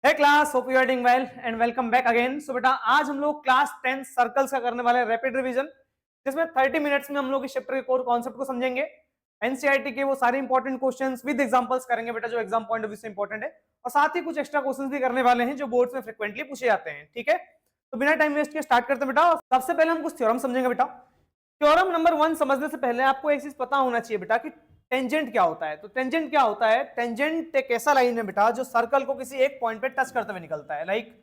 है class, hope you are doing well and welcome back again. So बेटा आज हम लोग क्लास 10 सर्कल्स का करने वाले रैपिड रिवीजन, जिसमें 30 मिनट्स में हम लोग इस चैप्टर के कोर कॉन्सेप्ट को समझेंगे। एनसीईआरटी के वो सारे इंपॉर्टेंट क्वेश्चंस विद एग्जांपल्स करेंगे बेटा, जो एग्जाम पॉइंट ऑफ व्यू से इंपॉर्टेंट है, और साथ ही कुछ एक्स्ट्रा क्वेश्चंस भी करने वाले हैं जो बोर्ड्स में फ्रिक्वेंटली पूछे जाते हैं। ठीक है, तो बिना टाइम वेस्ट के स्टार्ट करते हैं बेटा। सबसे पहले हम कुछ थ्योरम समझेंगे बेटा। थ्योरम नंबर 1 समझने से पहले आपको एक चीज पता होना चाहिए बेटा कि टेंजेंट क्या होता है। तो टेंजेंट क्या होता है? टेंजेंट एक ऐसा लाइन है बेटा जो सर्कल को किसी एक पॉइंट पे टच करते हुए निकलता है। लाइक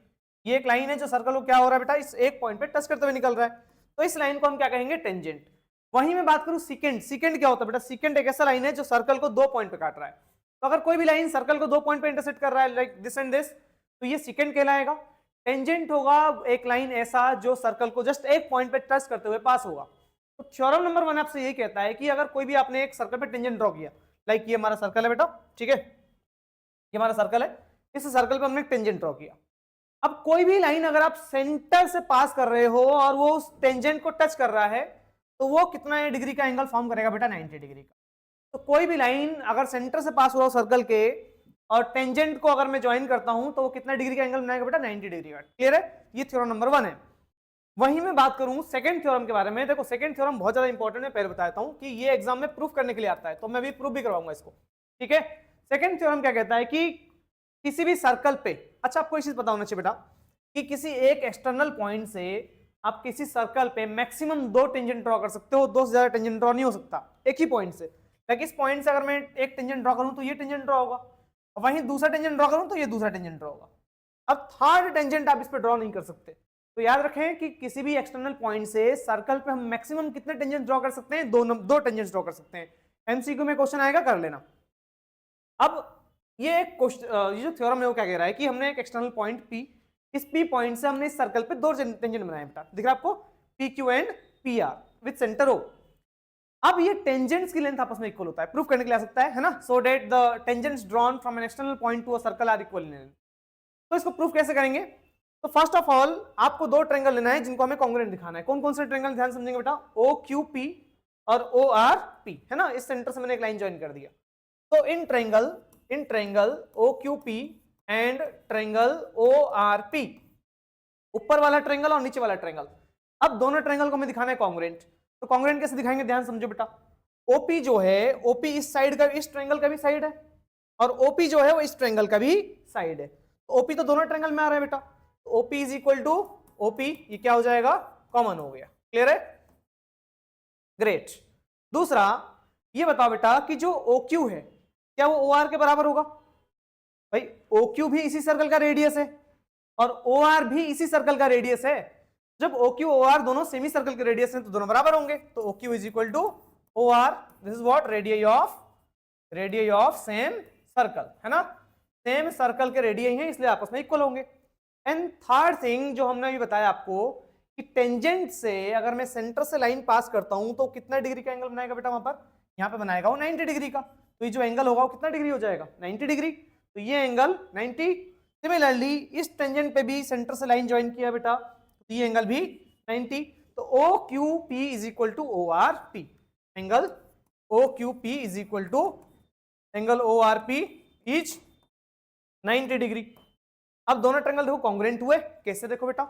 ये एक लाइन है जो सर्कल को क्या हो रहा है बेटा, इस एक पॉइंट पे टच करते हुए निकल रहा है, तो इस लाइन को हम क्या कहेंगे? टेंजेंट। वहीं मैं बात करूं सीकेंट। सीकेंट क्या होता है बेटा? सीकेंट एक ऐसा लाइन है जो सर्कल को दो पॉइंट पे काट रहा है। तो अगर कोई भी लाइन सर्कल को दो पॉइंट पे इंटरसेक्ट कर रहा है, लाइक दिस एंड दिस, तो ये सीकेंट कहलाएगा। टेंजेंट होगा एक लाइन ऐसा जो सर्कल को जस्ट एक पॉइंट पे टच करते हुए पास होगा। तो थ्योरम नंबर 1 आपसे ये कहता है कि अगर कोई भी आपने एक सर्कल पे टेंजेंट ड्रॉ किया, लाइक ये हमारा सर्कल है बेटा, ठीक है, ये हमारा सर्कल है, इस सर्कल पे हमने टेंजेंट ड्रॉ किया। अब कोई भी लाइन अगर आप सेंटर से पास कर रहे हो और वो उस टेंजेंट को टच कर रहा है, तो वो कितना डिग्री का एंगल फॉर्म करेगा बेटा? 90 डिग्री का। तो कोई भी लाइन अगर सेंटर से पास हो रहा हो सर्कल के और टेंजेंट को अगर मैं ज्वाइन करता हूं, तो वो कितना डिग्री का एंगल बनाएगा बेटा? 90 डिग्री का। क्लियर है? ये थ्योरम नंबर 1 है। वहीं मैं बात करूं सेकंड थ्योरम के बारे में। देखो सेकंड थ्योरम बहुत ज्यादा इंपॉर्टेंट है, पहले बताता हूं कि ये एग्जाम में प्रूफ करने के लिए आता है, तो मैं भी प्रूफ भी करवाऊंगा इसको। ठीक है, सेकंड थ्योरम क्या कहता है कि किसी भी सर्कल पे, अच्छा आपको एक चीज पता होना चाहिए बेटा कि किसी एक एक्सटर्नल पॉइंट से आप किसी सर्कल पे मैक्सिमम दो टेंजेंट ड्रॉ कर सकते हो, दो से ज्यादा टेंजेंट ड्रॉ नहीं हो सकता एक ही पॉइंट से। लाइक इस पॉइंट से अगर मैं एक टेंजेंट ड्रॉ करूं तो ये टेंजेंट ड्रॉ होगा, वहीं दूसरा टेंजेंट ड्रॉ करूं तो ये दूसरा टेंजेंट ड्रॉ होगा। अब थर्ड टेंजेंट आप इस पे ड्रॉ नहीं कर सकते। तो याद रखें कि किसी भी एक्सटर्नल पॉइंट से सर्कल पे हम मैक्सिमम कितने टेंजेंट ड्रॉ कर सकते हैं? दो टेंजेंट्स ड्रॉ कर सकते हैं। एमसीक्यू में क्वेश्चन आएगा, कर लेना। अब ये एक क्वेश्चन, ये जो थ्योरम है वो क्या कह रहा है कि हमने एक एक्सटर्नल पॉइंट पी, इस पी पॉइंट से हमने इस सर्कल पे दो टेंजेंट बनाए बेटा, दिख रहा है आपको? P Q and P R with centre O. अब ये टेंजेंट्स की लेंथ आपस में इक्वल होता है, प्रूफ करने के लिए आ सकता है ना, so that the tangents drawn from an external point to a circle are equal in length. तो इसको प्रूफ कैसे करेंगे? तो फर्स्ट ऑफ ऑल आपको दो ट्रायंगल लेना है जिनको हमें कॉन्ग्रुएंट दिखाना है। कौन कौन से ट्रायंगल ध्यान समझेंगे बेटा? ओ क्यू पी और ओ आर पी, है ना। इस सेंटर से मैंने एक लाइन ज्वाइन कर दिया। तो in triangle O Q P and triangle O R P, ऊपर वाला ट्रायंगल और नीचे वाला ट्रायंगल, अब दोनों ट्रायंगल को हमें दिखाना है कॉन्ग्रुएंट। तो कॉन्ग्रुएंट कैसे दिखाएंगे? ध्यान समझो बेटा। ओपी जो है, ओपी इस साइड का, इस ट्रायंगल का भी साइड है, और ओपी जो है वो इस ट्रायंगल का भी साइड है। तो ओपी तो दोनों ट्रायंगल में आ रहा है बेटा, तो OP is equal to OP, ये क्या हो जाएगा? कॉमन हो गया। क्लियर है? ग्रेट। दूसरा ये बताओ बेटा कि जो ओ क्यू है, क्या वो ओ आर के बराबर होगा? भाई ओ क्यू भी इसी सर्कल का रेडियस है और ओ आर भी इसी सर्कल का रेडियस है। जब ओ क्यू ओ आर दोनों सेमी सर्कल के रेडियस हैं तो दोनों बराबर होंगे। तो O Q is equal to O R, this is what? Radius of same circle, है ना। सेम सर्कल के रेडियस हैं इसलिए आपस में इक्वल होंगे। एंड थर्ड थिंग जो हमने अभी बताया आपको कि टेंजेंट से अगर मैं सेंटर से लाइन पास करता हूं तो कितना डिग्री का एंगल बनाएगा बेटा? वहां पर यहां पे बनाएगा वो 90 डिग्री का। तो ये जो एंगल होगा वो कितना डिग्री हो जाएगा? 90 डिग्री। तो ये एंगल 90। सिमिलरली इस टेंजेंट पे भी सेंटर से लाइन ज्वाइन किया बेटा, तो ये एंगल भी 90। तो O Q P is equal to O R P. Angle O Q P is equal to angle O R P is 90 degree. अब दोनों ट्रायंगल देखो कॉन्ग्रुएंट हुए। कैसे? देखो बेटा,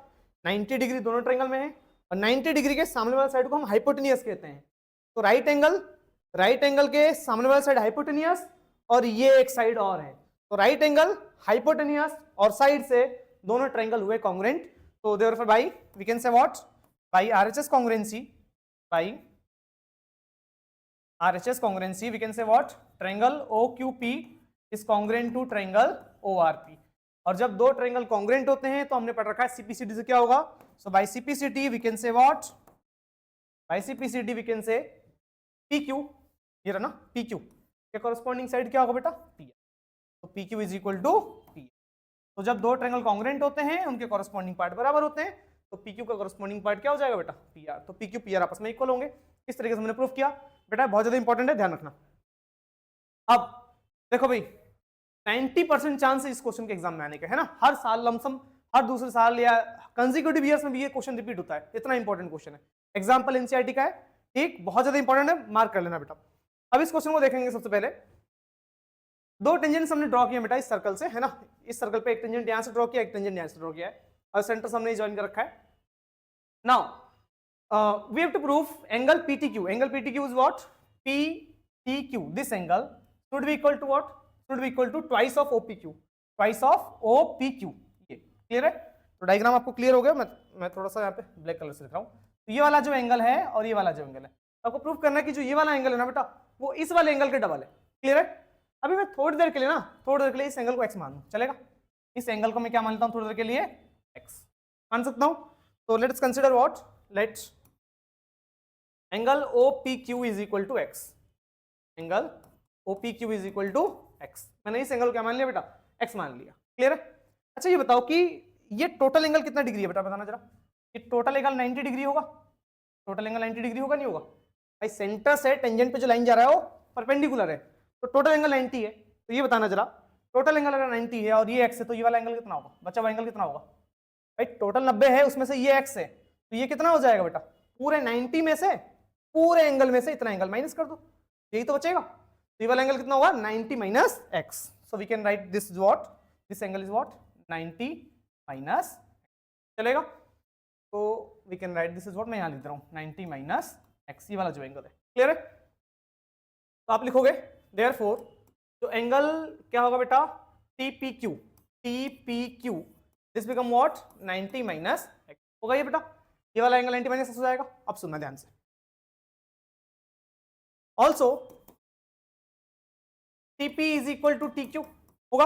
90 डिग्री दोनों ट्रायंगल में है और 90 डिग्री के सामने वाले साइड को हम हाइपोटेनियस कहते हैं। तो राइट एंगल के सामने वाला साइड हाइपोटेनियस और ये एक साइड और है, तो राइट एंगल, हाइपोटेनियस और साइड से दोनों ट्रायंगल हुए कॉन्ग्रुएंट। तो therefore by we can say what? By RHS congruency, by RHS congruency we can say what? Triangle OQP is congruent to triangle ORP। और जब दो ट्रायंगल कॉन्ग्रुएंट होते हैं तो हमने पढ़ रखा है सीपीसीटी से क्या होगा। So by CPCT we can say what? By CPCT we can say PQ, ये रहा ना PQ के कॉरेस्पॉन्डिंग साइड क्या होगा बेटा? PR। तो PQ is equal to PR। तो जब दो ट्रायंगल कॉन्ग्रुएंट होते हैं उनके कॉरेस्पॉन्डिंग पार्ट बराबर होते हैं, तो PQ का कॉरेस्पॉन्डिंग पार्ट क्या हो जाएगा बेटा? PR। तो PQ PR आपस में इक्वल होंगे। इस तरीके से हमने प्रूफ किया बेटा, बहुत ज्यादा इंपॉर्टेंट है, ध्यान रखना। अब देखो भाई 90% चांस है इस क्वेश्चन के एग्जाम में आने का, है ना। हर साल लमसम, हर दूसरे साल या कंसेक्यूटिव ईयर्स में भी ये क्वेश्चन रिपीट होता है, इतना इंपॉर्टेंट क्वेश्चन है। एग्जाम्पल एनसीईआरटी का है, ठीक, बहुत ज्यादा इंपॉर्टेंट है, मार्क कर लेना बेटा। अब इस क्वेश्चन को देखेंगे सबसे पहले। दो टेंजेंट्स हमने ड्रॉ किए बेटा इस सर्कल से, है ना, इस सर्कल पे एक टेंजेंट यहां से ड्रॉ किया, एक टेंजेंट यहां से ड्रॉ किया है, और सेंटर हमने ज्वाइन कर रखा है. Now we have to prove angle PTQ. Angle PTQ is what? PTQ. This angle should be equal to what? Should be equal to twice of OPQ. Twice of OPQ. ये clear है? तो diagram आपको clear हो गया. मैं थोड़ा सा यहाँ पे ब्लैक कलर से लिख रहा हूँ. तो ये वाला जो एंगल है और ये वाला जो एंगल है, आपको प्रूव करना है कि जो ये वाला एंगल है ना बेटा, वो इस वाले एंगल के डबल है. क्लियर है? अभी मैं थोड़ी देर के लिए इस एंगल को x मान लूं, चलेगा? इस एंगल को मैं क्या मानता हूं थोड़ी देर के लिए? x मान सकता हूं. तो let's consider what? Let angle OPQ is equal to x. Angle OPQ is equal to x. मैंने इस एंगल को क्या मान लिया बेटा? x मान लिया. क्लियर है? अच्छा ये बताओ कि ये टोटल एंगल कितना डिग्री है बेटा, बताना जरा. ये टोटल एंगल 90 डिग्री होगा? टोटल एंगल 90 डिग्री होगा नहीं होगा? भाई सेंटर से टेंजेंट पे जो लाइन जा रहा है वो परपेंडिकुलर है, तो टोटल एंगल 90 है. तो ये बताना जरा, टोटल एंगल अगर 90 है और ये x है, तो ये वाला एंगल कितना होगा? बचा हुआ एंगल कितना होगा? भाई टोटल 90 है, उसमें से ये x है, तो ये कितना हो जाएगा बेटा? पूरे 90 में से, पूरे एंगल में से इतना एंगल माइनस कर दो, यही तो बचेगा. तो ये वाला एंगल कितना होगा? 90 minus x. So we can write this is what? This angle is what? 90 minus. चलेगा? तो we can write this is what, मैं यहां लिख रहा हूं 90 माइनस x. ये वाला जो एंगल है. क्लियर है? तो आप लिखोगे देयरफॉर जो एंगल क्या होगा बेटा? TPQ. TPQ this become what? 90 minus x होगा ये बेटा. ये वाला एंगल 90 माइनस x हो जाएगा. अब सुनना ध्यान से. Also TP is equal to TQ होगा.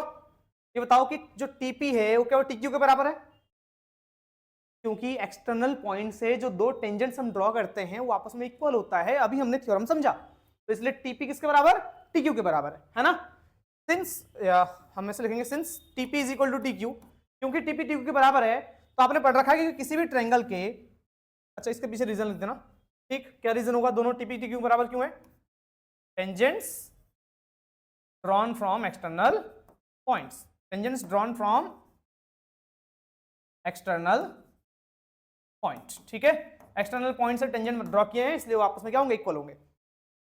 ये बताओ कि जो TP है वो क्या वो TQ के बराबर है? क्योंकि एक्सटर्नल पॉइंट से जो दो टेंजेंट्स हम ड्रॉ करते हैं वो आपस में इक्वल होता है. अभी हमने थ्योरम समझा, तो इसलिए TP किसके बराबर? TQ के बराबर है ना. सिंस हम ऐसे लिखेंगे since TP is equal to TQ, क्योंकि TP TQ के बराबर है, तो आपने पढ़ रखा है कि किसी भी ट्रायंगल के, अच्छा इसके पीछे रीजन लिख देना. ठीक, क्या रीजन होगा? दोनों TP TQ के बराबर क्यों है? Tangents drawn from external points. Tangents drawn from external point. ठीक है, एक्सटर्नल पॉइंट से टेंजेंट ड्रॉ किए हैं, इसलिए वो आपस में क्या होंगे? इक्वल होंगे.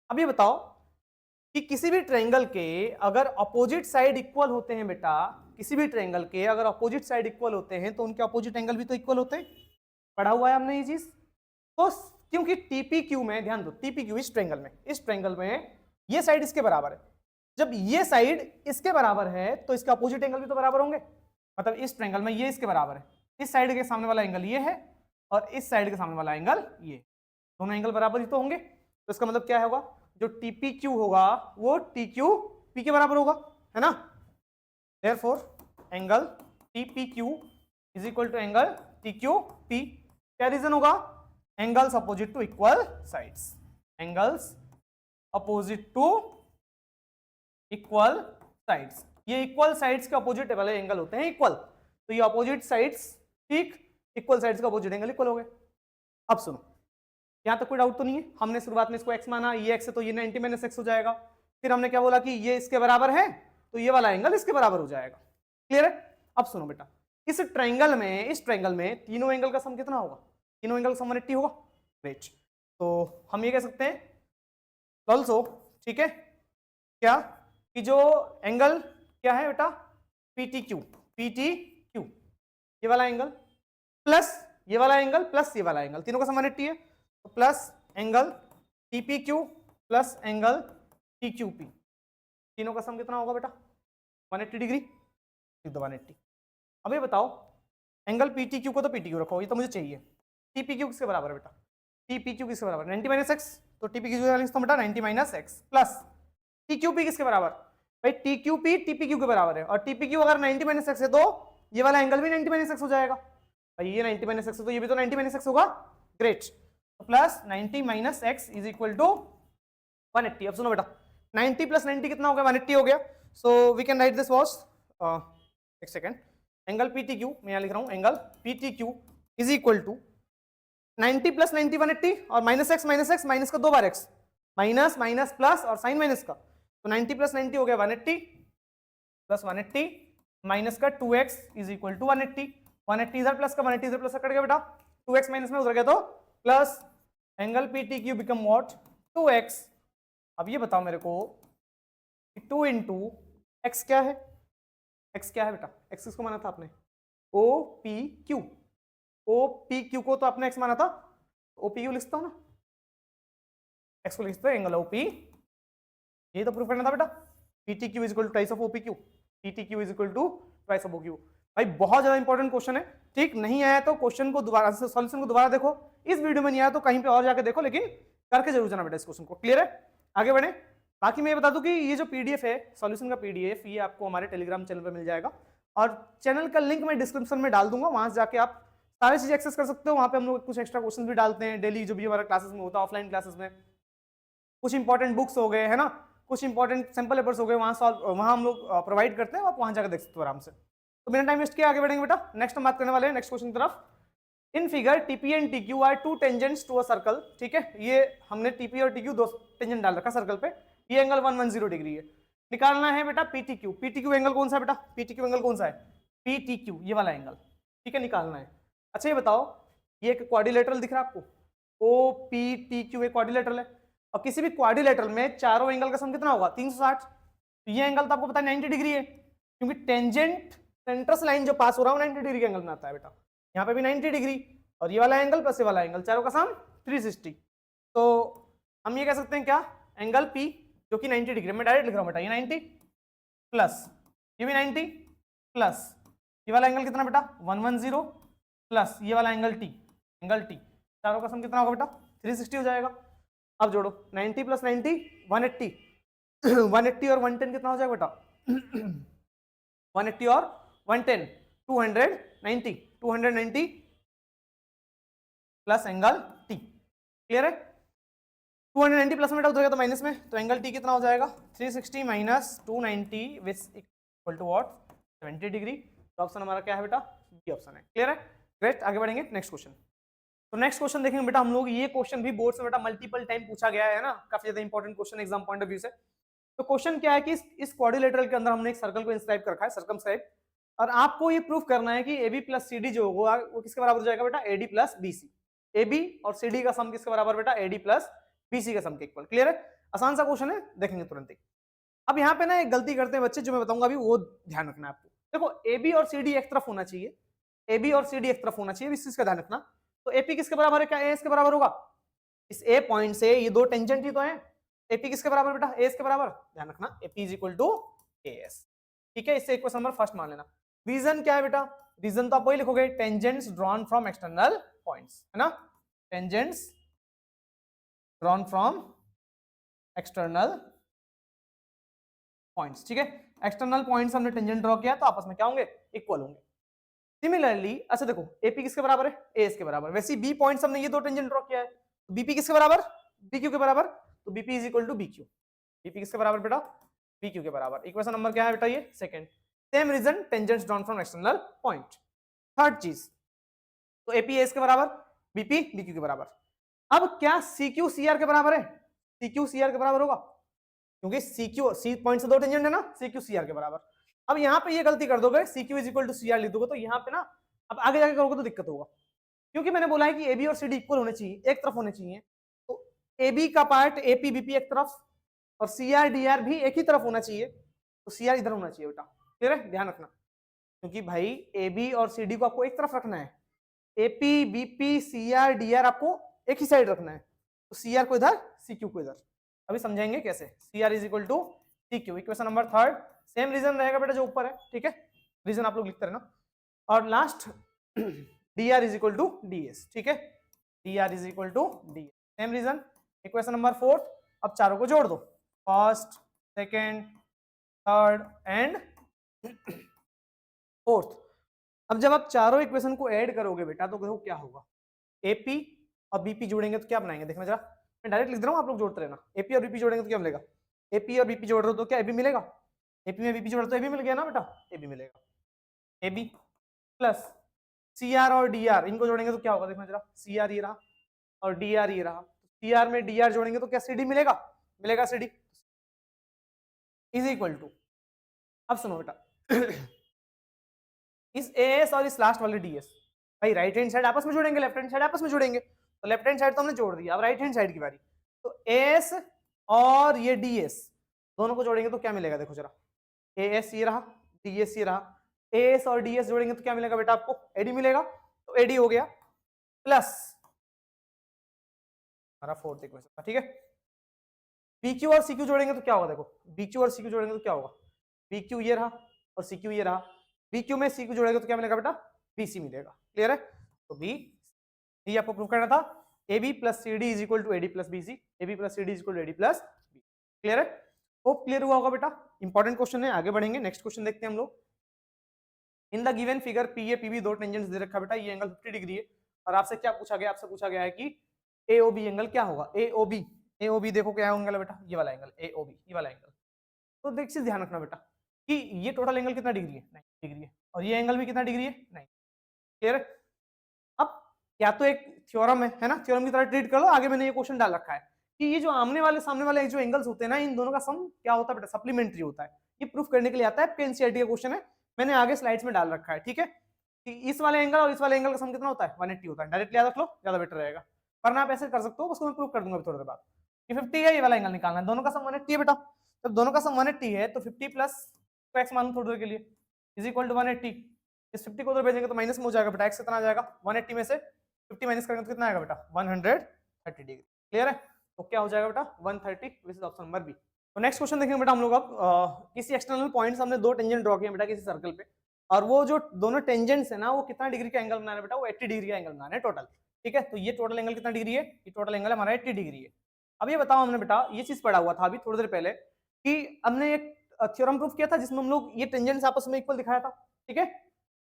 अब ये बताओ कि किसी भी ट्रायंगल के अगर अपोजिट साइड इक्वल होते हैं बेटा, किसी भी ट्रायंगल के अगर अपोजिट साइड इक्वल होते हैं तो उनके अपोजिट एंगल भी तो इक्वल होते हैं. पढ़ा हुआ है हमने ये चीज. तो क्योंकि TPQ में, ध्यान दो, TPQ इस ट्रायंगल में ये साइड इसके बराबर है. जब ये साइड इसके बराबर है तो इसका अपोजिट एंगल भी तो बराबर होंगे. मतलब इस ट्रायंगल में ये इसके बराबर है, इस साइड के सामने वाला एंगल ये है और इस साइड के सामने वाला एंगल ये, दोनों एंगल बराबर ही तो होंगे. तो इसका मतलब क्या होगा? जो TPQ होगा वो TQP के बराबर होगा, है ना. Therefore angle TPQ is equal to angle TQP. क्या रीजन होगा? Angles opposite to equal sides. Angles opposite to equal sides. ये इक्वल साइड्स के अपोजिट वाले एंगल होते हैं इक्वल. तो ये अपोजिट साइड्स, ठीक, इक्वल साइड्स का अपोजिट एंगल इक्वल हो गए. अब सुनो, यहां तक कोई डाउट तो नहीं है? हमने शुरुआत में इसको x माना, ये x है तो ये 90 माइनस x हो जाएगा. फिर हमने क्या बोला कि ये इसके बराबर है तो ये वाला एंगल इसके बराबर हो जाएगा. क्लियर है? अब सुनो बेटा, इस ट्रायंगल में तीनों एंगल का सम कितना होगा? तीनों एंगल का सम 180 होगा. ग्रेट. तो हम ये कह सकते हैं ऑल्सो, ठीक है, क्या कि जो एंगल क्या है बेटा? PTQ. ये वाला एंगल प्लस ये वाला एंगल प्लस ये वाला एंगल, तीनों का सम 180 है. तो plus angle TPQ plus angle TQP, तीनों का सम कितना होगा बेटा? 180 डिग्री. 180. अब ये बताओ एंगल PTQ को तो PTQ रखो, ये तो मुझे चाहिए. TPQ किसके बराबर है बेटा? TPQ किसके बराबर? 90 माइनस एक्स. तो TPQ तो बेटा 90 माइनस एक्स प्लस TQP किसके बराबर? भाई TQP TPQ के बराबर है, और TPQ अगर 90 माइनस एक्स है तो ये वाला एंगल भी 90 माइनस एक्स हो जाएगा. भाई ये 90 माइनस एक्स है तो ये भी तो 90 माइनस एक्स होगा. ग्रेट. तो plus 90 minus x is equal to 180. अब सुनो बेटा, 90 प्लस 90 कितना हो गया? 180 हो गया. So we can write this was, एक सेकेंड, एंगल PTQ मैं यहाँ लिख रहा हूँ, angle PTQ is equal to 90 plus 90 180 और माइनस एक्स माइनस का 2 बार एक्स, माइनस माइनस प्लस और साइन माइनस का. तो 90 प्लस 90 हो गया 180 प्लस 180 माइनस का 2x इज इक्वल टू 180. 180 इधर प्लस का 180 इधर प्लस का कट गया बेटा. 2x माइनस में उधर गया तो plus angle PTQ become what? 2x. अब ये बताओ मेरे को 2 इंटू एक्स क्या है, एक्स क्या है बेटा, एक्स किसको माना था आपने, O P Q, O P Q को तो आपने एक्स माना था, ओ पी क्यू लिखता हूं ना, एक्स को लिखते हैं एंगल ओपी, ये तो प्रूफ करना था बेटा, PT Q is equal to twice of OP Q, PT Q is equal to twice of O Q. भाई बहुत ज्यादा इंपॉर्टेंट क्वेश्चन है, ठीक, नहीं आया तो क्वेश्चन को दोबारा से, सॉल्यूशन को दोबारा देखो, इस वीडियो में नहीं आया तो कहीं पे और जाके देखो, लेकिन करके जरूर जाना बेटा इस क्वेश्चन को। क्लियर है, आगे बढ़े। बाकी मैं ये बता दूं कि ये जो पीडीएफ है सॉल्यूशन का पीडीएफ, ये आपको हमारे टेलीग्राम चैनल पर मिल जाएगा, और चैनल का लिंक मैं डिस्क्रिप्शन में डाल दूंगा, वहां से जाके आप सारी चीजें एक्सेस कर सकते हो। वहां पे हम लोग कुछ एक्स्ट्रा क्वेश्चन भी डालते हैं डेली, जो भी हमारा क्लासेस में होता है, ऑफलाइन क्लासेस में कुछ इंपॉर्टेंट बुक्स हो गए है ना, कुछ इंपॉर्टेंट सैंपल पेपर्स हो गए, वहां हम लोग प्रोवाइड करते हैं, आप वहां जाकर देख सकते हो आराम से। तो बिना टाइम वेस्ट किए आगे बढ़ेंगे बेटा, नेक्स्ट हम बात करने वाले हैं नेक्स्ट क्वेश्चन की तरफ। In figure TP and TQ are two tangents to a circle, ठीक है, ये हमने टीपी और टीक्यू दो टेंजेंट डाल रखा सर्कल पे, ये एंगल 110 डिग्री है, निकालना है बेटा पीटीक्यू। पीटीक्यू एंगल कौन सा है बेटा, पीटीक्यू एंगल कौन सा है, पीटीक्यू ये वाला एंगल, ठीक है, निकालना है। अच्छा ये बताओ, ये एक क्वाड्रिलेटरल दिख रहा है आपको, ओ पी टी क्यू एक क्वाड्रिलेटरल है, और किसी भी क्वाड्रिलेटरल में चारों एंगल का सम कितना होगा 360, तो ये एंगल तो आपको पता है 90 डिग्री है, क्योंकि टेंजेंट सेंटर से लाइन जो पास हो रहा है 90 डिग्री के एंगल में आता है बेटा, यहाँ पे भी 90 डिग्री, और ये वाला एंगल प्लस ये वाला एंगल, चारों का सम 360। तो हम ये कह सकते हैं क्या, एंगल P जो कि 90 डिग्री, मैं डायरेक्ट लिख रहा हूँ बेटा, ये 90 प्लस ये भी 90 प्लस ये वाला एंगल कितना बेटा 110 प्लस ये वाला एंगल T, चारों का सम कितना होगा बेटा 360 हो जाएगा। अब जोड़ो 90 प्लस 90 180, 180 और 110 कितना हो जाएगा बेटा 180 और 110 290 प्लस एंगल T। क्लियर है, 290 प्लस में बेटा उधर तो माइनस में, तो एंगल T कितना हो जाएगा 360 minus 290 which equal to what 70 degree. तो ऑप्शन हमारा क्या है बेटा, बी ऑप्शन है। क्लियर है, ग्रेट, आगे बढ़ेंगे नेक्स्ट क्वेश्चन। तो नेक्स्ट क्वेश्चन देखेंगे बेटा हम लोग, ये क्वेश्चन भी बोर्ड से बेटा मल्टीपल टाइम पूछा गया है ना, काफी ज्यादा important question exam point of view से। तो क्वेश्चन क्या है कि इस क्वाड्रिलेटरल के अंदर हमने एक सर्कल को इंस्क्राइब कर रखा है, सर्कमस्क्राइब, और आपको ये प्रूफ करना है कि AB प्लस CD जो होगा वो किसके बराबर हो जाएगा बेटा AD प्लस BC। AB और CD का सम किसके बराबर बेटा AD प्लस BC का सम के इक्वल। क्लियर है, आसान सा क्वेश्चन है, देखेंगे तुरंत ही। अब यहाँ पे ना एक गलती करते हैं बच्चे, जो मैं बताऊंगा अभी, वो ध्यान रखना है आपको। देखो AB और CD एक तरफ होना चाहिए, AB और CD एक तरफ होना चाहिए, इस चीज का ध्यान रखना। तो AP किसके बराबर है, क्या AS के बराबर होगा, इस A पॉइंट से ये दो टेंजेंट ही तो है, AP किसके बराबर बेटा AS के बराबर, ध्यान रखना AP is equal to AS। ठीक है, इससे इक्वेशन नंबर फर्स्ट मान लेना। रीजन क्या है बेटा, रीजन तो आप वही लिखोगे, tangents drawn from external points, है ना, tangents drawn from external points. ठीक है, एक्सटर्नल पॉइंट्स हमने टेंजेंट ड्रॉ किया तो आपस में क्या होंगे, इक्वल होंगे। सिमिलरली अच्छा देखो AP किसके बराबर है, AS के बराबर, वैसे ही B पॉइंट्स हमने ये दो टेंजेंट ड्रॉ किया है, तो BP किसके बराबर, BQ के बराबर, तो BP is equal to BQ। BP किसके बराबर बेटा, BQ के बराबर। इक्वेशन नंबर क्या है बेटा, ये second. Same reason, tangents drawn from external point. Third चीज, तो AP AS के बराबर, BP BQ के बराबर। अब क्या CQ CR के बराबर है, CQ CR के बराबर होगा, क्योंकि C पॉइंट से दो टेंजेंट है ना, CQ CR के बराबर। अब यहाँ पे ये गलती कर दोगे, CQ is equal to CR लिख दोगे, तो यहाँ पे ना अब आगे जाके करोगे तो दिक्कत होगा, क्योंकि मैंने बोला है कि AB और CD इक्वल होने चाहिए, एक तरफ होने चाहिए। तो AB का पार्ट AP BP एक तरफ, और CR DR भी एक ही तरफ होना चाहिए, तो CR इधर होना चाहिए बेटा। क्लियर है, ध्यान रखना, क्योंकि भाई AB और CD को आपको एक तरफ रखना है, AP BP CR DR आपको एक ही साइड रखना है, तो CR को इधर CQ को इधर। अभी समझाएंगे कैसे। CR is equal to CQ, equation number third. Same reason रहेगा बेटा जो ऊपर है, ठीक है, रीजन आप लोग लिखते रहना। और last DR is equal to DS, ठीक है, DR is equal to DS, same reason. Equation number fourth, अब चारों को जोड़ दो, first second third and fourth. अब जब आप चारों इक्वेशन को ऐड करोगे बेटा तो देखो क्या होगा, AP और BP जोड़ेंगे तो क्या बनाएंगे, देखना जरा, मैं डायरेक्ट लिख दे रहा हूँ, आप लोग जोड़ते रहना। AP और BP जोड़ेंगे तो क्या मिलेगा, AP और BP जोड़ रहे हो तो क्या AB मिलेगा, AP में BP जोड़ तो AB मिल गया ना बेटा, AB मिलेगा। AB प्लस CR और DR, इनको जोड़ेंगे तो क्या होगा, देखना जरा, CR ये रहा और DR ये रहा, CR में DR जोड़ेंगे तो क्या CD मिलेगा, CD इज इक्वल टू, अब सुनो बेटा इस AS और इस लास्ट वाले DS, भाई राइट हैंड साइड आपस में जोड़ेंगे, लेफ्ट हैंड साइड आपस में जोड़ेंगे, तो लेफ्ट हैंड साइड तो हमने जोड़ दिया, अब राइट हैंड साइड की बारी। तो AS और ये DS दोनों को जोड़ेंगे तो क्या मिलेगा, देखो जरा, ए एस ये रहा, डी एस ये रहा, ए एस और डी एस जोड़ेंगे तो क्या मिलेगा बेटा आपको, एडी मिलेगा, तो एडी हो गया प्लस हमारा फोर्थ इक्वेशन, ठीक है। बीक्यू और सीक्यू जोड़ेंगे तो क्या होगा, देखो बीक्यू और सीक्यू जोड़ेंगे तो क्या होगा, बीक्यू ये रहा और सीक्यू ये रहा, बीक्यू में सीक्यू जोड़ेगा तो क्या मिलेगा बेटा, बीसी मिलेगा, क्लियर है। तो बी, ये आपको प्रूव करना था, A B plus C D is equal to AD plus BC, A B plus C D is equal to AD plus B, clear है। होप क्लियर हुआ होगा बेटा, इंपॉर्टेंट क्वेश्चन है, आगे बढ़ेंगे, नेक्स्ट क्वेश्चन देखते हैं हम लोग। In the given figure P A PB दो टेंजेंट्स दे रखा बेटा, ये एंगल 50 डिग्री है, और आपसे क्या पूछा गया, आपसे पूछा गया है कि एओबी एंगल क्या होगा, एओबी, एओबी देखो क्या एंगल है बेटा, ये वाला एंगल एओबी, ये वाला एंगल। तो देख चीज ध्यान रखना बेटा कि ये टोटल एंगल कितना डिग्री है, 90 डिग्री है, और ये एंगल भी कितना डिग्री है, 90, क्लियर है। अब या तो एक थ्योरम है ना, थ्योरम की तरह ट्रीट कर लो, आगे मैंने ये क्वेश्चन डाल रखा है कि ये जो आमने वाले सामने वाले जो एंगल्स होते हैं ना, इन दोनों का सम क्या होता है बेटा, सप्लीमेंट्री होता है, ये प्रूफ करने के लिए आता है, एनसीईआरटी का क्वेश्चन है, मैंने आगे स्लाइड्स में डाल रखा है, ठीक है। कि इस वाले एंगल और इस वाले एंगल का सम कितना होता है, 180 होता है, डायरेक्टली याद रख लो, ज्यादा बेटर रहेगा, वरना आप ऐसे कर सकते हो, उसको मैं प्रूफ कर दूंगा थोड़ी देर बाद। ये 50 है, ये वाला एंगल निकालना है, दोनों का सम 180 है बेटा, जब दोनों का सम 180 है तो 50 प्लस एक्स मान थोड़ी देर के लिए इज इक्वल टू 180, इस 50 को उधर भेजेंगे तो माइनस में हो जाएगा बेटा, एक्स कितना आ जाएगा, 180 में से 50 माइनस करेंगे तो कितना आएगा बेटा, 130 डिग्री, क्लियर है। तो क्या हो जाएगा बेटा 130, which is option number B. तो नेक्स्ट क्वेश्चन देखेंगे बेटा हम लोग अब, किसी एक्सटर्नल पॉइंट हमने दो टेंजेंट ड्रॉ किए बेटा किसी सर्कल पे, और वो जो दोनों टेंजेंट्स है ना, वो कितना डिग्री का एंगल बनाना है बेटा, वो 80 डिग्री का एंगल बनाना है टोटल, ठीक है। तो ये टोटल एंगल कितना डिग्री है, ये टोटल एंगल हमारा 80 डिग्री है। अब ये बताओ हमने बेटा, ये चीज पढ़ा हुआ था अभी थोड़ी देर पहले कि हमने एक थ्योरम प्रूफ किया था जिसमें हम लोग ये टेंजेंट्स आपस में इक्वल दिखाया था, ठीक है।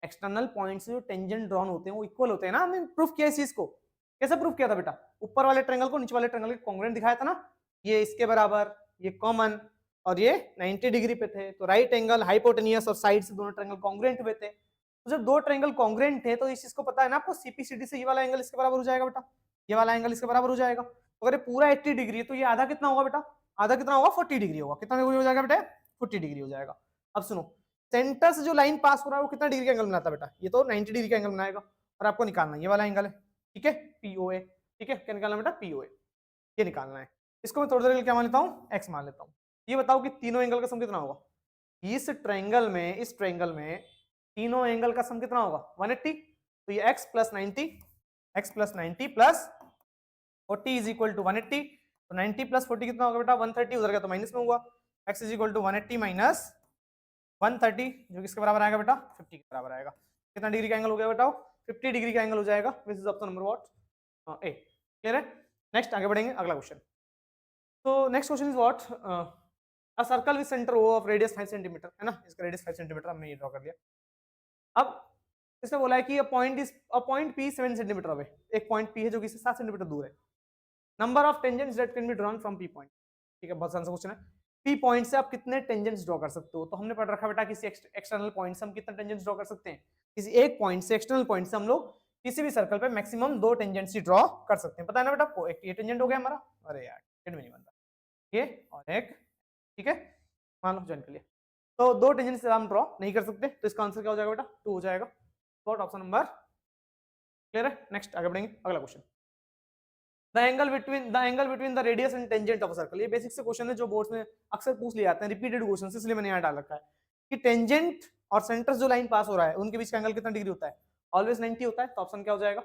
एक्सटर्नल पॉइंट से जो टेंजेंट ड्रॉन होते हैं वो इक्वल होते हैं ना, हमने प्रूफ किया इस चीज को, कैसे प्रूफ किया था बेटा, ऊपर वाले ट्रायंगल को नीचे वाले ट्रायंगल के कॉन्ग्रुएंट दिखाया था ना, ये इसके बराबर, ये कॉमन, और ये 90 डिग्री पे थे, तो राइट एंगल हाइपोटेनियस और साइड से दोनों ट्रायंगल कॉन्ग्रुएंट हुए थे। तो जब दो ट्रायंगल कॉन्ग्रुएंट थे तो इस चीज को पता है ना आपको, सीपीसीडी से ये वाला एंगल इसके बराबर हो जाएगा बेटा, ये वाला एंगल इसके बराबर हो जाएगा। तो अगर ये पूरा 80 डिग्री है तो ये आधा कितना होगा बेटा, आधा कितना होगा 40 डिग्री होगा, कितना डिग्री हो जाएगा बेटा, 40 डिग्री हो जाएगा। अब सुनो, सेंटर से जो लाइन पास हो रहा है वो कितना डिग्री का एंगल बनाता है बेटा, ये तो 90 डिग्री का एंगल बनाएगा, और आपको निकालना है ये वाला एंगल है, ठीक है, पीओए, ठीक है, क्या निकालना बेटा, पीओए, ये निकालना है। इसको मैं थोड़ी देर के लिए क्या मान लेता हूँ, एक्स मान लेता हूँ। ये बताओ कि तीनों एंगल का सम कितना होगा, इस ट्रायंगल में तीनों एंगल का सम कितना होगा, 180, तो ये x plus 90 plus 40 is equal to 180, तो 90 प्लस 40 कितना होगा बेटा, 130, उधर गया तो माइनस में हुआ, x is equal to 180 minus 130, जो किसके बराबर आएगा बेटा, 50 के बराबर आएगा। कितना डिग्री का एंगल हो गया बताओ, 50 डिग्री का एंगल हो जाएगा, विच is option number what, A, clear है। नेक्स्ट आगे बढ़ेंगे, अगला क्वेश्चन। तो next question is what, a circle with center O of radius 5 centimetre है ना, इसका रेडियस 5 सेंटीमीटर हमने ये ड्रॉ कर लिया। अब इसने बोला है कि पॉइंट P 7 सेंटीमीटर अवे, एक पॉइंट P है जो कि 7 सेंटीमीटर दूर है। Number of tangents that can be drawn from P point, ठीक है, बहुत आसान सा क्वेश्चन है। P पॉइंट से आप कितने टेंजेंट्स ड्रॉ कर सकते हो, तो हमने पढ़ रखा बेटा किसी एक्सटर्नल पॉइंट से हम कितने टेंजेंट्स ड्रॉ कर सकते हैं, किसी एक पॉइंट से, एक्सटर्नल पॉइंट से हम लोग किसी भी सर्कल पे मैक्सिमम 2 टेंजेंट्स ही ड्रॉ कर सकते हैं, पता है ना बेटा आपको। एक ये टेंजेंट हो गया हमारा, अरे यार टेंजेंट में नहीं बनता, ये और एक, ठीक है, मान लो ज्वाइन कर लिया। तो दो टेंजेंट से हम ड्रॉ नहीं कर सकते, तो इसका आंसर क्या हो जाएगा बेटा, 2 हो जाएगा, तो ऑप्शन नंबर, क्लियर है। नेक्स्ट आगे बढ़ेंगे, अगला question, the angle between the radius and tangent of a circle. ये बेसिक से क्वेश्चन है जो बोर्ड्स में अक्सर पूछ लिए जाते हैं, रिपीटेड क्वेश्चन, इसलिए मैंने यहाँ डाल रखा है कि टेंजेंट और सेंटर जो लाइन पास हो रहा है उनके बीच का एंगल कितना डिग्री होता है, ऑलवेज 90 होता है, तो ऑप्शन क्या हो जाएगा,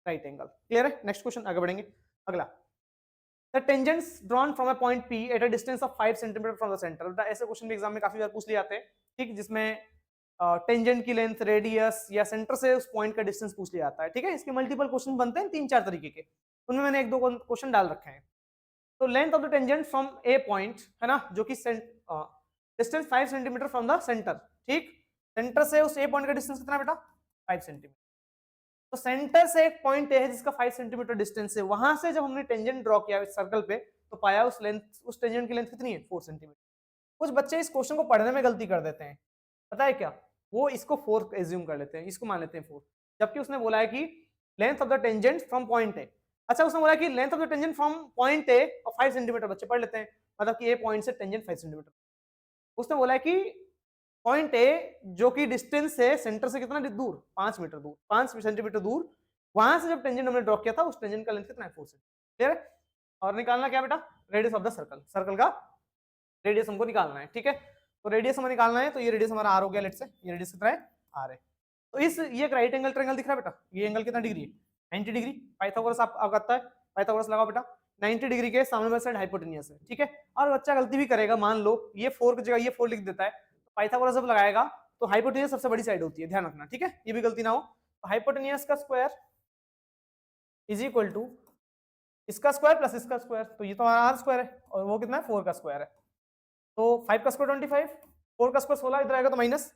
राइट एंगल, क्लियर है। नेक्स्ट क्वेश्चन आगे बढ़ेंगे, अगला, The tangents drawn from a point P at a distance of 5 cm from the center। ऐसे क्वेश्चन भी एग्जाम में काफी बार पूछ लिए जाते हैं, ठीक, जिसमें टेंजेंट की लेंथ, रेडियस या सेंटर से उस पॉइंट का डिस्टेंस पूछ लिया जाता है, ठीक है। इसके मल्टीपल क्वेश्चन बनते हैं 3-4 तरीके के, उनमें मैंने 1-2 क्वेश्चन डाल रखे हैं। तो length of the tangent from A point है ना, जो कि distance 5 centimetre from the centre, ठीक, सेंटर से उस ए पॉइंट का डिस्टेंस कितना बेटा, 5 सेंटीमीटर। तो सेंटर से एक पॉइंट है जिसका 5 सेंटीमीटर डिस्टेंस है, वहां से जब हमने टेंजेंट ड्रॉ किया इस सर्कल पे तो पाया उस लेंथ, उस टेंजेंट की लेंथ कितनी है, 4 सेंटीमीटर। कुछ बच्चे इस क्वेश्चन को पढ़ने में गलती कर देते हैं, पता है क्या, वो इसको 4 एज्यूम कर लेते हैं, इसको मान लेते हैं 4, जबकि उसने बोला है कि length of the tangent from point A. अच्छा, उसने बोला कि length of the tangent from point A और 5 सेंटीमीटर, बच्चे पढ़ लेते हैं, मतलब कि ए पॉइंट से टेंजेंट 5 सेंटीमीटर। उसने बोला है कि पॉइंट ए जो कि डिस्टेंस है सेंटर से कितना दूर, 5 मीटर दूर, 5 सेंटीमीटर दूर, वहां से जब टेंजेंट हमने ड्रॉ किया था उस टेंजेंट का लेंथ कितना है, 4 सेंटीमीटर, क्लियर है। और निकालना क्या बेटा, radius of the circle, circle का रेडियस हमको निकालना है, ठीक है। तो रेडियस हमें निकालना है, तो ये रेडियस हमारा आर हो गया, लेट्स से ये रेडियस कितना है, आर है। तो इस ये एक राइट एंगल ट्रायंगल दिख रहा है बेटा, ये एंगल कितना डिग्री है, 90 डिग्री। पाइथागोरस आप आता है, पाइथागोरस लगाओ बेटा, 90 डिग्री के सामने वाली साइड हाइपोटेनियस है, ठीक है। और बच्चा गलती भी करेगा, मान लो ये 4 की जगह ये 4 लिख देता है, तो पाइथागोरस जब लगाएगा तो हाइपोटेनियस सबसे बड़ी साइड होती है, ध्यान रखना, ठीक है, ये भी गलती ना हो। तो हाइपोटेनियस का स्क्वायर इज इक्वल टू इसका स्क्वायर प्लस इसका स्क्वायर, तो ये तो आर स्क्वायर है और वो कितना है 4 का स्क्वायर है, तो 5 का स्क्वायर 25, 4 का स्क्वायर 16, इधर आएगा तो minus,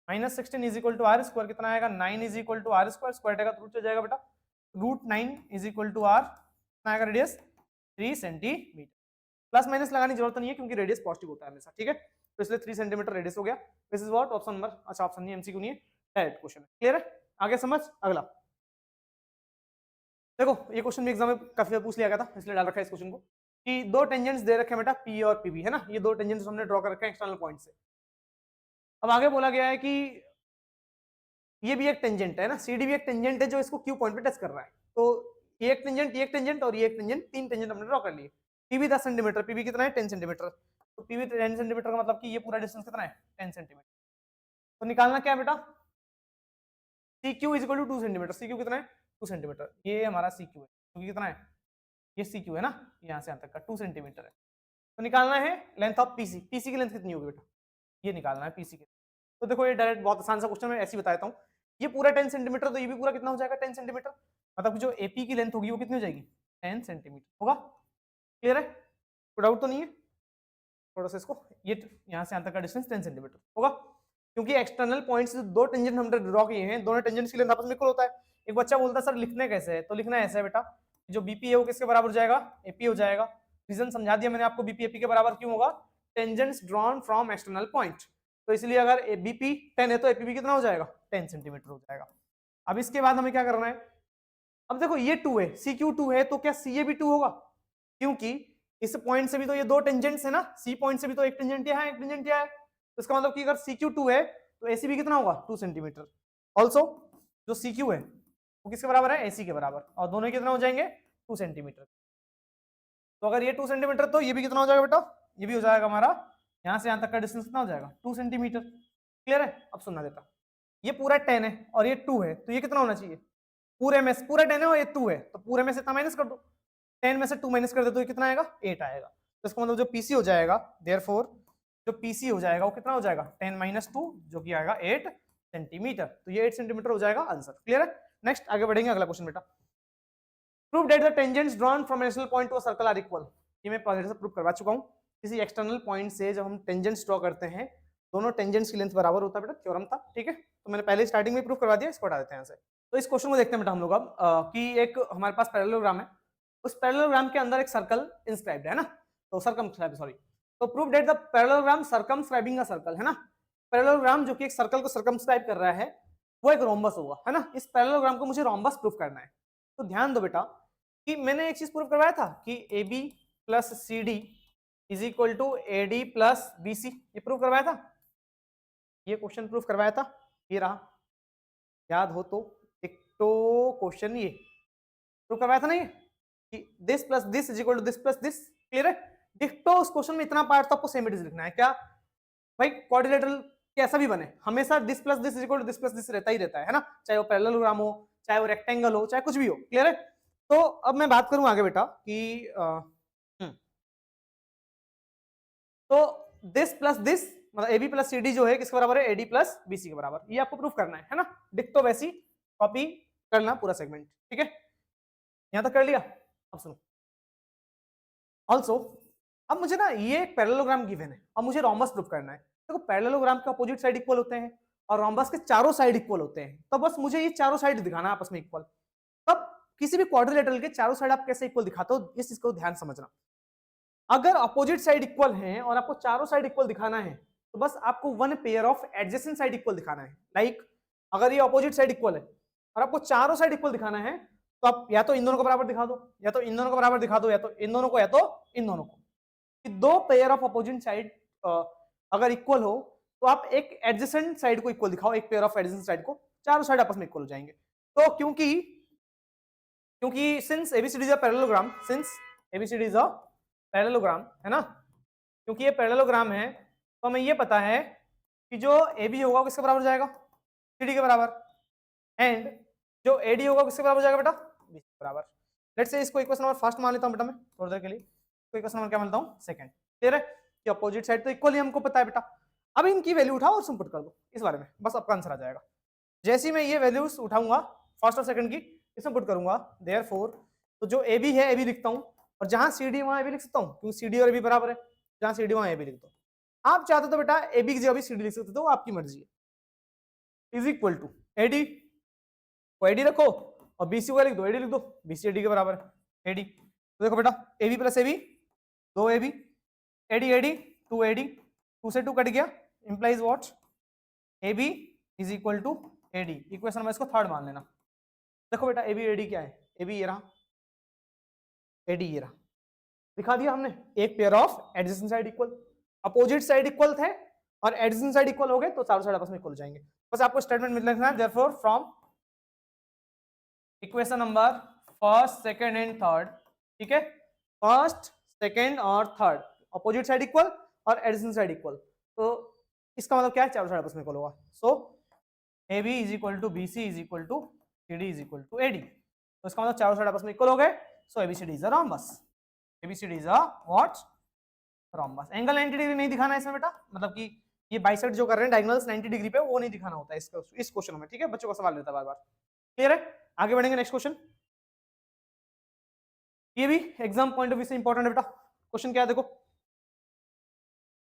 minus 16 is equal to R square, कितना आएगा 9 is equal to R square, square का रूट चल जाएगा बेटा, root 9 is equal to R, कितना आएगा रेडियस 3 सेंटीमीटर। प्लस माइनस लगाने की जरूरत नहीं है क्योंकि रेडियस पॉजिटिव होता है हमेशा, ठीक है, तो इसलिए 3 सेंटीमीटर रेडियस हो गया। This is what option number, अच्छा ऑप्शन नहीं, एमसीक्यू नहीं है, डायरेक्ट क्वेश्चन है, क्लियर है, आगे समझ। अगला देखो, ये क्वेश्चन भी एग्जाम में काफी बार पूछ लिया गया था, इसलिए डाल रखा है इस क्वेश्चन को, कि दो टेंजेंट्स दे रखे हैं बेटा पी और पीबी, है ना, ये दो टेंजेंट्स हमने ड्रॉ कर रखे हैं एक्सटर्नल पॉइंट से। अब आगे बोला गया है कि ये भी एक टेंजेंट है ना, सीडी भी एक टेंजेंट है जो इसको क्यू पॉइंट पे टच कर रहा है, तो ये एक टेंजेंट, ये एक टेंजेंट और ये एक टेंजेंट, तीन टेंजेंट हमने ड्रॉ कर लिए। पीबी 10 सेंटीमीटर, पीबी कितना है 10 सेंटीमीटर, तो पीबी 10 सेंटीमीटर का मतलब कि ये पूरा डिस्टेंस कितना है 10 सेंटीमीटर। तो निकालना क्या है बेटा, C Q is equal to 2 centimetre, C Q कितना है 2 सेंटीमीटर, ये हमारा सी क्यू है, क्योंकि कितना है ये सी क्यू है ना, यहाँ से यहाँ तक का 2 सेंटीमीटर है। तो निकालना है लेंथ ऑफ पीसी, पीसी की लेंथ कितनी होगी बेटा, ये निकालना है पीसी की। तो देखो ये डायरेक्ट बहुत आसान सा क्वेश्चन है, ऐसे ही बता देता हूँ, ये पूरा 10 सेंटीमीटर, तो ये भी पूरा कितना हो जाएगा 10 सेंटीमीटर, मतलब जो एपी की लेंथ होगी वो कितनी हो जाएगी 10 सेंटीमीटर होगा, क्लियर है, कोई डाउट तो नहीं है। थोड़ा सा इसको ये यहाँ से यहाँ तक का डिस्टेंस 10 सेंटीमीटर होगा, क्योंकि एक्सटर्नल पॉइंट्स दो टेंजेंट हमने ड्रॉ किए हैं, दोनों टेंजेंट्स की लेंथ आपस में इक्वल होता है। एक बच्चा बोलता है सर लिखने कैसे है, तो लिखना ऐसा है बेटा, जो बीपी है वो किसके बराबर हो जाएगा, एपी हो जाएगा। रीजन समझा दिया मैंने आपको, बीपी एपी के बराबर क्यों होगा, tangents drawn from external point, तो इसलिए अगर बीपी 10 है तो एपी भी कितना हो जाएगा 10 सेंटीमीटर हो जाएगा। अब इसके बाद हमें क्या करना है, अब देखो ये 2 है, सी क्यू 2 है, तो क्या सी ए भी 2 होगा, क्योंकि इस पॉइंट से भी तो ये दो टेंजेंट्स है ना, सी पॉइंट से भी तो एक टेंजेंट यहाँ है, एक टेंजेंट यहाँ है, तो इसका मतलब कि अगर सी क्यू 2 है तो एसी भी कितना होगा 2 सेंटीमीटर। ऑल्सो जो सी क्यू है वो किसके बराबर है, एसी के बराबर, और दोनों कितना हो जाएंगे 2 सेंटीमीटर। तो अगर ये 2 सेंटीमीटर तो ये भी कितना हो जाएगा बेटा, ये भी हो जाएगा हमारा यहाँ से यहाँ तक का डिस्टेंस कितना हो जाएगा 2 सेंटीमीटर, क्लियर है। अब सुनना देता, ये पूरा 10 है और ये 2 है, तो ये कितना होना चाहिए, पूरे में पूरा 10 है और ये 2 है, तो पूरे में से इतना माइनस कर दो, 10 में से 2 माइनस कर दे तो ये कितना आएगा 8 आएगा, तो इसका मतलब जो पीसी हो जाएगा, देयरफॉर जो पीसी हो जाएगा वो कितना हो जाएगा 10 माइनस 2 जो कि आएगा 8 सेंटीमीटर, तो ये 8 सेंटीमीटर हो जाएगा आंसर, क्लियर है। नेक्स्ट आगे बढ़ेंगे, अगला क्वेश्चन बेटा, prove that the tangents drawn from national point to a circle are equal, ये मैं पहले से प्रूव करवा चुका हूँ, किसी एक्सटर्नल पॉइंट से जब हम टेंजेंट्स ड्रॉ करते हैं दोनों टेंजेंट्स की लेंथ बराबर होता है बेटा, थ्योरम था, ठीक है, तो मैंने पहले स्टार्टिंग में प्रूव करवा दिया, इसको हटा देते हैं यहाँ से। तो इस क्वेश्चन को देखते हैं बेटा हम लोग अब कि एक हमारे पास पैरेललोग्राम है, उस पैरेललोग्राम के अंदर एक सर्कल इंस्क्राइब्ड है ना, तो सर्कमस्क्राइब सॉरी, तो prove that the parallelogram circumscribing a circle, है ना, पैरेललोग्राम जो कि एक सर्कल को सर्कमस्क्राइब कर रहा है वो एक रोम्बस होगा, है ना, इस पैरेललोग्राम को मुझे रोम्बस प्रूव करना है। तो ध्यान दो बेटा कि मैंने एक चीज प्रूव करवाया था कि A B plus C D is equal to A D plus B C, ये प्रूव करवाया था, ये क्वेश्चन प्रूव करवाया था, ये रहा, याद हो तो तो क्वेश्चन ये प्रूव करवाया था ना, ये कि this plus this is equal to this plus this, clear है। डिक्टो उस क्वेश्चन में इतना पार्ट तो आपको सेम इट इज लिखना है, क्या भाई क्वाड्रिलेटरल कैसा भी बने हमेशा this plus this is equal to this plus this रहता ही रहता है ना, चाहे वो पैरेललोग्राम हो, चाहे वो रेक्टेंगल हो, चाहे कुछ भी हो, क्लियर है। तो अब मैं बात करूं आगे बेटा कि तो दिस प्लस दिस मतलब A B plus C D जो है किसके बराबर है, A D plus B C के बराबर, ये आपको प्रूफ करना है ना, डिक्टो वैसी कॉपी करना पूरा सेगमेंट, ठीक है, यहां तक कर लिया। अब सुनो, ऑल्सो अब मुझे ना ये एक पैरेललोग्राम गिवन है, अब मुझे रोम्बस प्रूफ करना है। देखो पैरेललोग्राम के अपोजिट साइड इक्वल होते हैं और रोम्बस के चारों साइड इक्वल होते हैं, तो बस मुझे ये चारों साइड दिखाना है आपस में इक्वल। तब किसी भी क्वाड्रिलेटरल के चारों साइड आप कैसे इक्वल दिखाते हो, इस चीज को ध्यान समझना। अगर अपोजिट साइड इक्वल है और आपको चारों साइड इक्वल दिखाना है तो बस आपको one pair of adjacent side equal दिखाना है। लाइक अगर ये अपोजिट साइड इक्वल है और आपको चारों साइड इक्वल दिखाना है तो आप या तो इन दोनों को बराबर दिखा दो, या तो इन दोनों को बराबर दिखा दो, या तो इन दोनों को, या तो इन दोनों को। दो पेयर ऑफ अपोजिट साइड अगर इक्वल हो तो आप एक एडजेसेंट साइड को इक्वल दिखाओ, एक पेयर ऑफ एडजेसेंट साइड को, चारों साइड आपस में इक्वल हो जाएंगे। तो क्योंकि since ABCD is a parallelogram, since ABCD is a parallelogram, है ना, क्योंकि ये पैरेललोग्राम है तो हमें ये पता है कि जो ए बी होगा वो किसके बराबर जाएगा, सी डी के बराबर, एंड जो ए डी होगा किसके बराबर जाएगा बेटा, बी के बराबर। लेट्स से इसको इक्वेशन नंबर फर्स्ट मान लेता हूँ बेटा मैं थोड़ी देर के लिए, तो इक्वेशन नंबर क्या मानता हूँ, सेकंड। क्लियर है कि अपोजिट साइड तो इक्वली हमको पता है बेटा। अब इनकी वैल्यू उठाओ और पुट कर दो इस बारे में, बस आपका आंसर आ जाएगा। जैसे ही मैं ये वैल्यूज उठाऊंगा फर्स्ट और सेकंड की, इसमें पुट करूंगा, देयरफॉर तो जो ए बी है ए बी लिखता हूँ, और जहां सी डी वहां ए बी लिख सकता हूँ, क्योंकि सी डी और ए बी बराबर है, जहां सी डी वहां ए बी लिख दो। आप चाहते तो बेटा ए बी की जगह भी सी डी लिख सकते हो, आपकी मर्जी है। Is equal to A D को ए डी रखो और बी सी को लिख दो, ए डी लिख दो, बी सी ए डी के बराबर है ए डी। तो देखो बेटा A B plus A B, दो A B, A D two A D, two से टू कट गया, implies what, A B is equal to A D. Equation में इसको थर्ड मान लेना। देखो बेटा ए बी ए डी क्या है, ए बी ये रहा, ए डी ये रहा, दिखा दिया हमने। एक pair of adjacent side equal, opposite side equal थे और एडजेसेंट साइड इक्वल हो गए तो चारों साइड आपस में इक्वल हो जाएंगे। बस आपको स्टेटमेंट मिल लिखना है, therefore from equation number first second and third, ठीक है, फर्स्ट सेकंड और थर्ड अपोजिट साइड इक्वल और एडजेसेंट साइड इक्वल, तो इसका मतलब क्या है, चारों साइड आपस में इक्वल होगा। So A B is equal to B C is equal to C D is equal to A D, तो इसका मतलब चारों साइड आपस में इक्वल हो गए। So ABCD is a rhombus, ABCD is a what, rhombus. Angle 90 degree नहीं दिखाना है इसमें बेटा, मतलब कि ये बाइसेक्ट जो कर रहे हैं डायगोनल्स 90 डिग्री पे, वो नहीं दिखाना होता है इस क्वेश्चन में, ठीक है, बच्चों का सवाल रहता है बार बार। क्लियर है, आगे बढ़ेंगे नेक्स्ट क्वेश्चन। ये भी एग्जाम पॉइंट ऑफ व्यू से इंपॉर्टेंट है बेटा। क्वेश्चन क्या है देखो,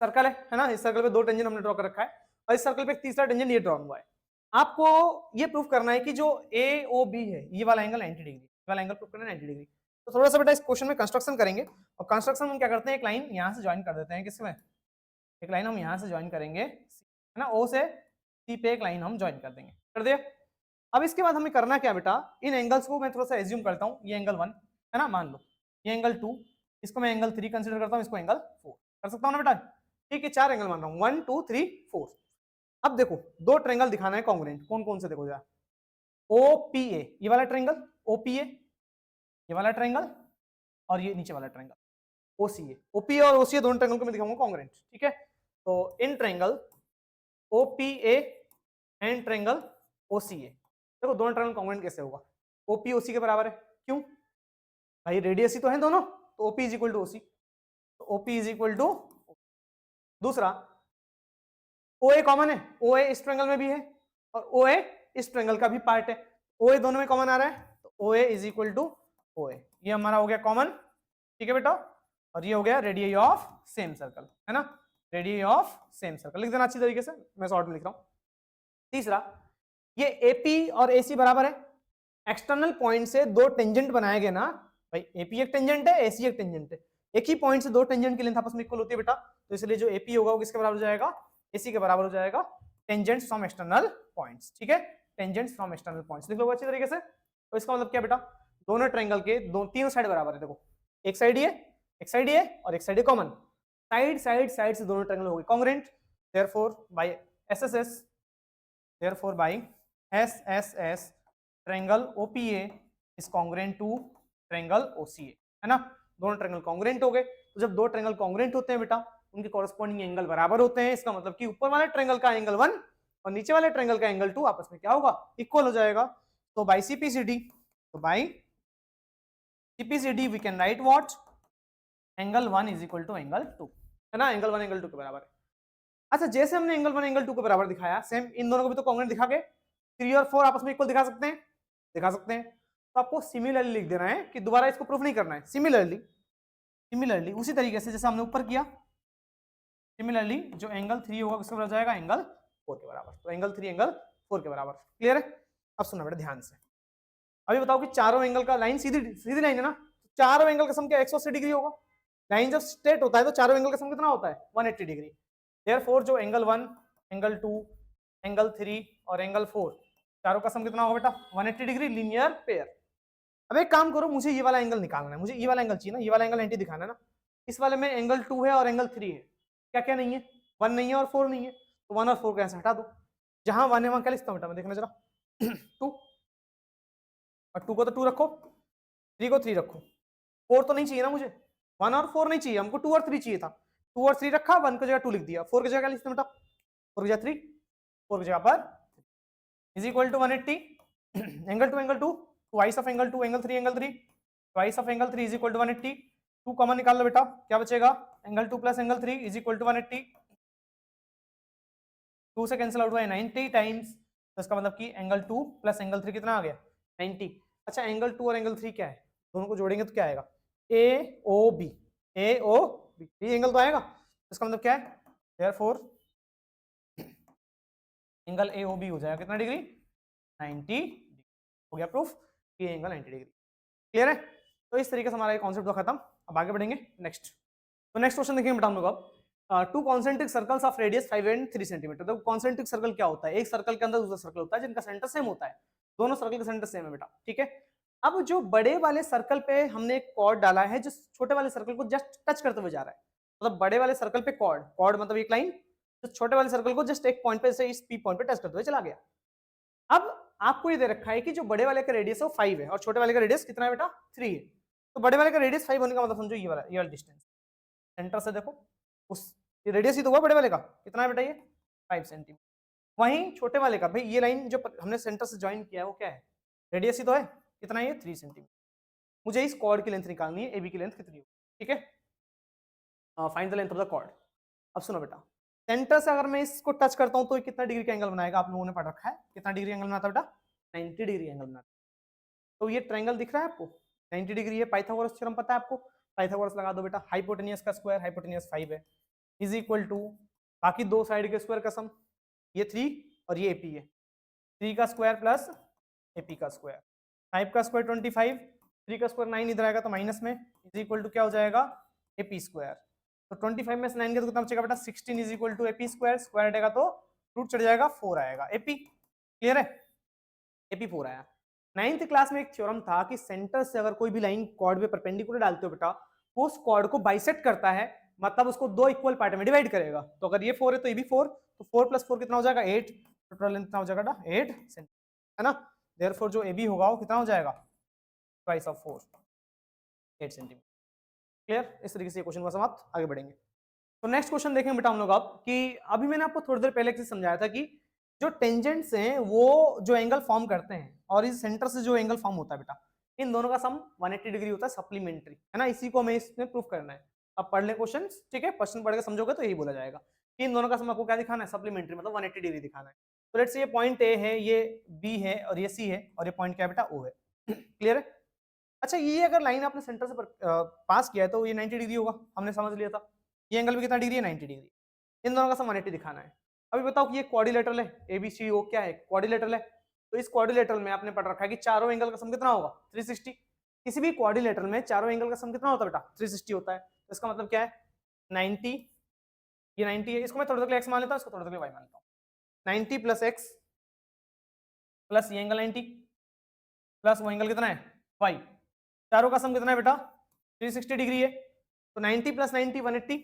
सर्कल है ना, इस सर्कल पे दो टेंजेंट हमने ड्रॉ कर रखा है और इस सर्कल पे एक तीसरा टेंजेंट ये ड्रॉ हुआ है। आपको ये प्रूफ करना है कि जो ए ओ बी है ये वाला एंगल 90 डिग्री, वाला एंगल प्रूफ करना है 90 डिग्री। तो थोड़ा सा बेटा इस क्वेश्चन में कंस्ट्रक्शन करेंगे, और कंस्ट्रक्शन हम क्या करते हैं, एक लाइन यहाँ से ज्वाइन कर देते हैं, किसमें, एक लाइन हम यहाँ से ज्वाइन करेंगे, है ना, ओ से सी पे एक लाइन हम ज्वाइन कर देंगे, कर दिया। अब इसके बाद हमें करना क्या बेटा, इन एंगल्स को मैं थोड़ा सा एज्यूम करता हूँ, ये एंगल 1 है ना, मान लो ये एंगल 2, इसको मैं एंगल 3 कंसिडर करता हूँ, इसको एंगल 4 कर सकता हूँ ना बेटा, ठीक है, 4 एंगल मान रहा हूँ, 1 2 3 4। अब देखो दो ट्रायंगल दिखाना है कॉन्ग्रुएंट, कौन कौन से देखो जरा, OPA ये वाला ट्रायंगल, OPA ये वाला ट्रायंगल, और ये नीचे वाला ट्रायंगल OCA। OPA और OCA दोनों ट्रायंगल को मैं दिखाऊंगा कॉन्ग्रुएंट, ठीक है। तो in triangle OPA and triangle OCA, देखो दोनों ट्रायंगल कॉन्ग्रुएंट कैसे होगा, OP OC के बराबर है, क्यों भाई, रेडियस ही तो है दोनों, तो OP is equal to OC, तो OP इज इक्वल टू। दूसरा OA कॉमन है, OA इस ट्रायंगल में भी है और OA इस ट्रायंगल का भी पार्ट है, OA दोनों में कॉमन आ रहा है, तो OA is equal to OA, ये हमारा हो गया कॉमन, ठीक है बेटा, और ये हो गया रेडियस ऑफ सेम सर्कल, है ना, रेडियस ऑफ सेम सर्कल लिख देना अच्छी तरीके से, मैं शॉर्ट में लिख रहा हूं। तीसरा ये AP और AC बराबर है, एक्सटर्नल पॉइंट से दो टेंजेंट बनाए गए ना भाई, AP एक टेंजेंट है, AC एक टेंजेंट है, एक ही पॉइंट से दो टेंजेंट की लेंथ आपस में इक्वल होती है बेटा, तो इसलिए जो AP होगा वो किसके बराबर हो जाएगा, AC के बराबर हो जाएगा, टेंजेंट्स फ्रॉम एक्सटर्नल पॉइंट्स, ठीक है, टेंजेंट्स फ्रॉम एक्सटर्नल पॉइंट्स लिख लो अच्छी तरीके से। तो इसका मतलब क्या बेटा, दोनों ट्रायंगल के तीनों साइड बराबर है, देखो एक साइड ये, एक साइड ये और एक साइड ये कॉमन, साइड साइड साइड से दोनों ट्रायंगल हो गए congruent, therefore by SSS, therefore by SSS triangle OPA is congruent to triangle OCA, है ना, दोनों ट्रायंगल कॉन्ग्रुएंट हो गए। तो जब दो ट्रायंगल कॉन्ग्रुएंट होते हैं बेटा, उनके कॉरेस्पॉन्डिंग एंगल बराबर होते हैं, इसका मतलब कि ऊपर वाले ट्रायंगल का एंगल 1 और नीचे वाले ट्रायंगल का एंगल 2 आपस में क्या होगा, इक्वल हो जाएगा। तो बाय CPCD, तो by CPCD we can write what, angle 1 is equal to angle 2, है ना, एंगल 1 एंगल 2 के बराबर है। अच्छा जैसे हमने एंगल 1 एंगल 2 के बराबर दिखाया, सेम इन दोनों को भी तो कॉन्ग्रुएंट दिखा के 3 और 4 आपस में इक्वल दिखा सकते हैं, दिखा सकते हैं। तो आपको सिमिलरली लिख देना है कि दोबारा इसको प्रूफ नहीं करना है, सिमिलरली उसी तरीके से जैसे हमने ऊपर किया, सिमिलरली जो एंगल 3 होगा किसके बराबर हो जाएगा, एंगल 4 के बराबर, तो एंगल 3 एंगल 4 के बराबर, क्लियर है। अब सुनना बेटा ध्यान से, अभी बताओ कि चारों एंगल का लाइन सीधी लाइन है ना, चारों एंगल का सम क्या 180 डिग्री होगा, लाइन जब स्ट्रेट होता है तो चारों एंगल का सम कितना होता है 180 डिग्री, देयरफॉर जो एंगल 1 एंगल 2 एंगल 3 और एंगल 4 चारों का सम कितना होगा बेटा 180 डिग्री, लीनियर पेयर। अब एक काम करो, मुझे ये वाला एंगल निकालना है, मुझे ये वाला एंगल चाहिए ना, ये वाला एंगल 90 दिखाना है ना, इस वाले में एंगल 2 है और एंगल 3 है, क्या क्या नहीं है, 1 नहीं है और 4 नहीं है, तो 1 और 4 को ऐसे हटा दो, जहां 1 है वहां क्या लिखता हूं बेटा मैं, देखना जरा 2 और 2 को तो 2 रखो, 3 को 3 रखो, 4 तो नहीं चाहिए ना मुझे, 1 और 4 नहीं चाहिए हमको, 2 और 3 चाहिए था, 2 और 3 रखा, 1 की जगह 2 लिख दिया, 4 की जगह क्या लिखते हैं बेटा, 4 की जगह 3, 4 की जगह पर is equal to 180 angle 2 twice of angle 2 angle 3 twice of angle 3 is equal to 180, 2 common निकाल लो बेटा, क्या बचेगा, angle 2 plus angle 3 is equal to 180, 2 से कैंसिल आउट हुआ है 90 टाइम्स, तो इसका मतलब कि एंगल 2 प्लस एंगल 3 कितना आ गया 90। अच्छा एंगल 2 और एंगल 3 क्या है, दोनों को जोड़ेंगे तो क्या आएगा, A O B, A O B, ये एंगल तो आएगा, इसका मतलब क्या है, therefore angle A O B हो जाएगा कितना डिग्री, 90 हो गया प्रूफ कि एंगल 90 डिग्री। क्लियर है, तो इस तरीके से हमारा ये कॉन्सेप्ट तो खत्म। अब आगे बढ़ेंगे नेक्स्ट। तो नेक्स्ट क्वेश्चन देखेंगे बेटा हम लोग अब, to concentric circles of radius 5 and 3 centimetre. तो कॉन्सेंट्रिक सर्कल क्या होता है, एक सर्कल के अंदर दूसरा सर्कल होता है जिनका सेंटर सेम होता है, दोनों सर्कल का सेंटर सेम है बेटा, ठीक है। अब जो बड़े वाले सर्कल पे हमने एक कॉर्ड डाला है जो छोटे वाले सर्कल को जस्ट टच करते हुए जा रहा है, मतलब बड़े वाले सर्कल पे कॉर्ड, कॉर्ड मतलब एक लाइन जो छोटे वाले सर्कल को जस्ट एक पॉइंट पे से इस पी पॉइंट पे टच करते हुए चला गया। अब आपको ये दे रखा है कि जो बड़े वाले का रेडियस है वो 5 है और छोटे वाले का रेडियस कितना है बेटा 3 है। तो बड़े वाले का रेडियस 5 होने का मतलब समझो ये वाला डिस्टेंस सेंटर से देखो उस रेडियस ही तो हुआ बड़े वाले का, कितना है बेटा ये 5 सेंटीमीटर। वहीं छोटे वाले का भाई ये लाइन जो हमने सेंटर से ज्वाइन किया है वो क्या है, रेडियस ही तो है, कितना है ये 3 सेंटीमीटर। मुझे इस कॉर्ड की लेंथ निकालनी है, एबी की लेंथ कितनी होगी, ठीक है। Find the length of the chord. अब सुनो बेटा, सेंटर से अगर मैं इसको टच करता हूं तो ये कितना डिग्री का एंगल बनाएगा, आप लोगों ने पढ़ रखा है कितना डिग्री एंगल बनाता है बेटा, 90 डिग्री एंगल बनाता है। तो ये ट्रायंगल दिख रहा है आपको 90 डिग्री है, पाइथागोरस थ्योरम पता है आपको, पाइथागोरस लगा दो बेटा, हाइपोटेनियस का स्क्वायर, हाइपोटेनियस 5 है, इज इक्वल टू बाकी दो साइड के स्क्वायर का सम, ये 3 और ये एपी है, 3 का स्क्वायर प्लस एपी का स्क्वायर, 5 का स्क्वायर 25, 3 का स्क्वायर 9 इधर आएगा तो माइनस में, इज इक्वल टू क्या हो जाएगा एपी स्क्वायर। तो 25 में से 9 का तो कितना बचेगा बेटा 16 is equal to AP square, square हटेगा तो रूट चढ़ जाएगा 4 आएगा एपी। क्लियर है, एपी 4 आया। 9th क्लास में एक थ्योरम था कि सेंटर से अगर कोई भी लाइन कॉर्ड पे परपेंडिकुलर डालते हो बेटा वो उस कॉर्ड को बाइसेक्ट करता है, मतलब उसको दो इक्वल पार्ट में डिवाइड करेगा। तो अगर ये 4 है तो ये भी 4, तो 4 प्लस 4 कितना हो जाएगा 8, टोटल लेंथ कितना हो जाएगा 8 सेंटीमीटर, है ना। देयरफॉर जो एबी होगा वो कितना हो जाएगा ट्वाइस ऑफ 4, 8 सेंटीमीटर। क्लियर, इस तरीके से ये क्वेश्चन का समाप्त, आगे बढ़ेंगे। तो नेक्स्ट क्वेश्चन देखें बेटा हम लोग अब कि अभी मैंने आपको थोड़ी देर पहले समझाया था कि जो टेंजेंट्स हैं वो जो एंगल फॉर्म करते हैं और इस सेंटर से जो एंगल फॉर्म होता है बेटा इन दोनों का सम 180 डिग्री होता है सप्लीमेंट्री, है ना। इसी को हमें इसमें प्रूफ करना है। अब पढ़ ले क्वेश्चन, ठीक है, क्वेश्चन पढ़ के समझोगे तो यही बोला जाएगा कि इन दोनों का सम आपको क्या दिखाना है सप्लीमेंट्री, मतलब 180 डिग्री दिखाना है। तो लेट्स से ये पॉइंट ए है, ये बी है और ये सी है और ये पॉइंट क्या है बेटा ओ है। क्लियर है। अच्छा ये अगर लाइन आपने सेंटर से पास किया है तो ये 90 डिग्री होगा, हमने समझ लिया था। ये एंगल भी कितना डिग्री है 90 डिग्री। इन दोनों का सम 180 दिखाना है। अभी बताओ कि ये क्वाड्रिलेटरल है, एबीसीओ क्या है क्वाड्रिलेटरल है, तो इस क्वाड्रिलेटरल में आपने पढ़ रखा है कि चारों एंगल का सम कितना होगा 360। किसी भी क्वाड्रिलेटरल में चारों एंगल का सम कितना होता है बेटा 360 होता है। तो इसका मतलब क्या है 90, ये 90 है, इसको मैं थोड़ा सा एक्स मान लेता हूँ, इसको थोड़ा सा वाई मान लेता हूँ। 90 प्लस एक्स प्लस ये एंगल 90 प्लस वो एंगल कितना है वाई, चारों का सम कितना है बेटा 360 डिग्री है। तो 90 plus 90 180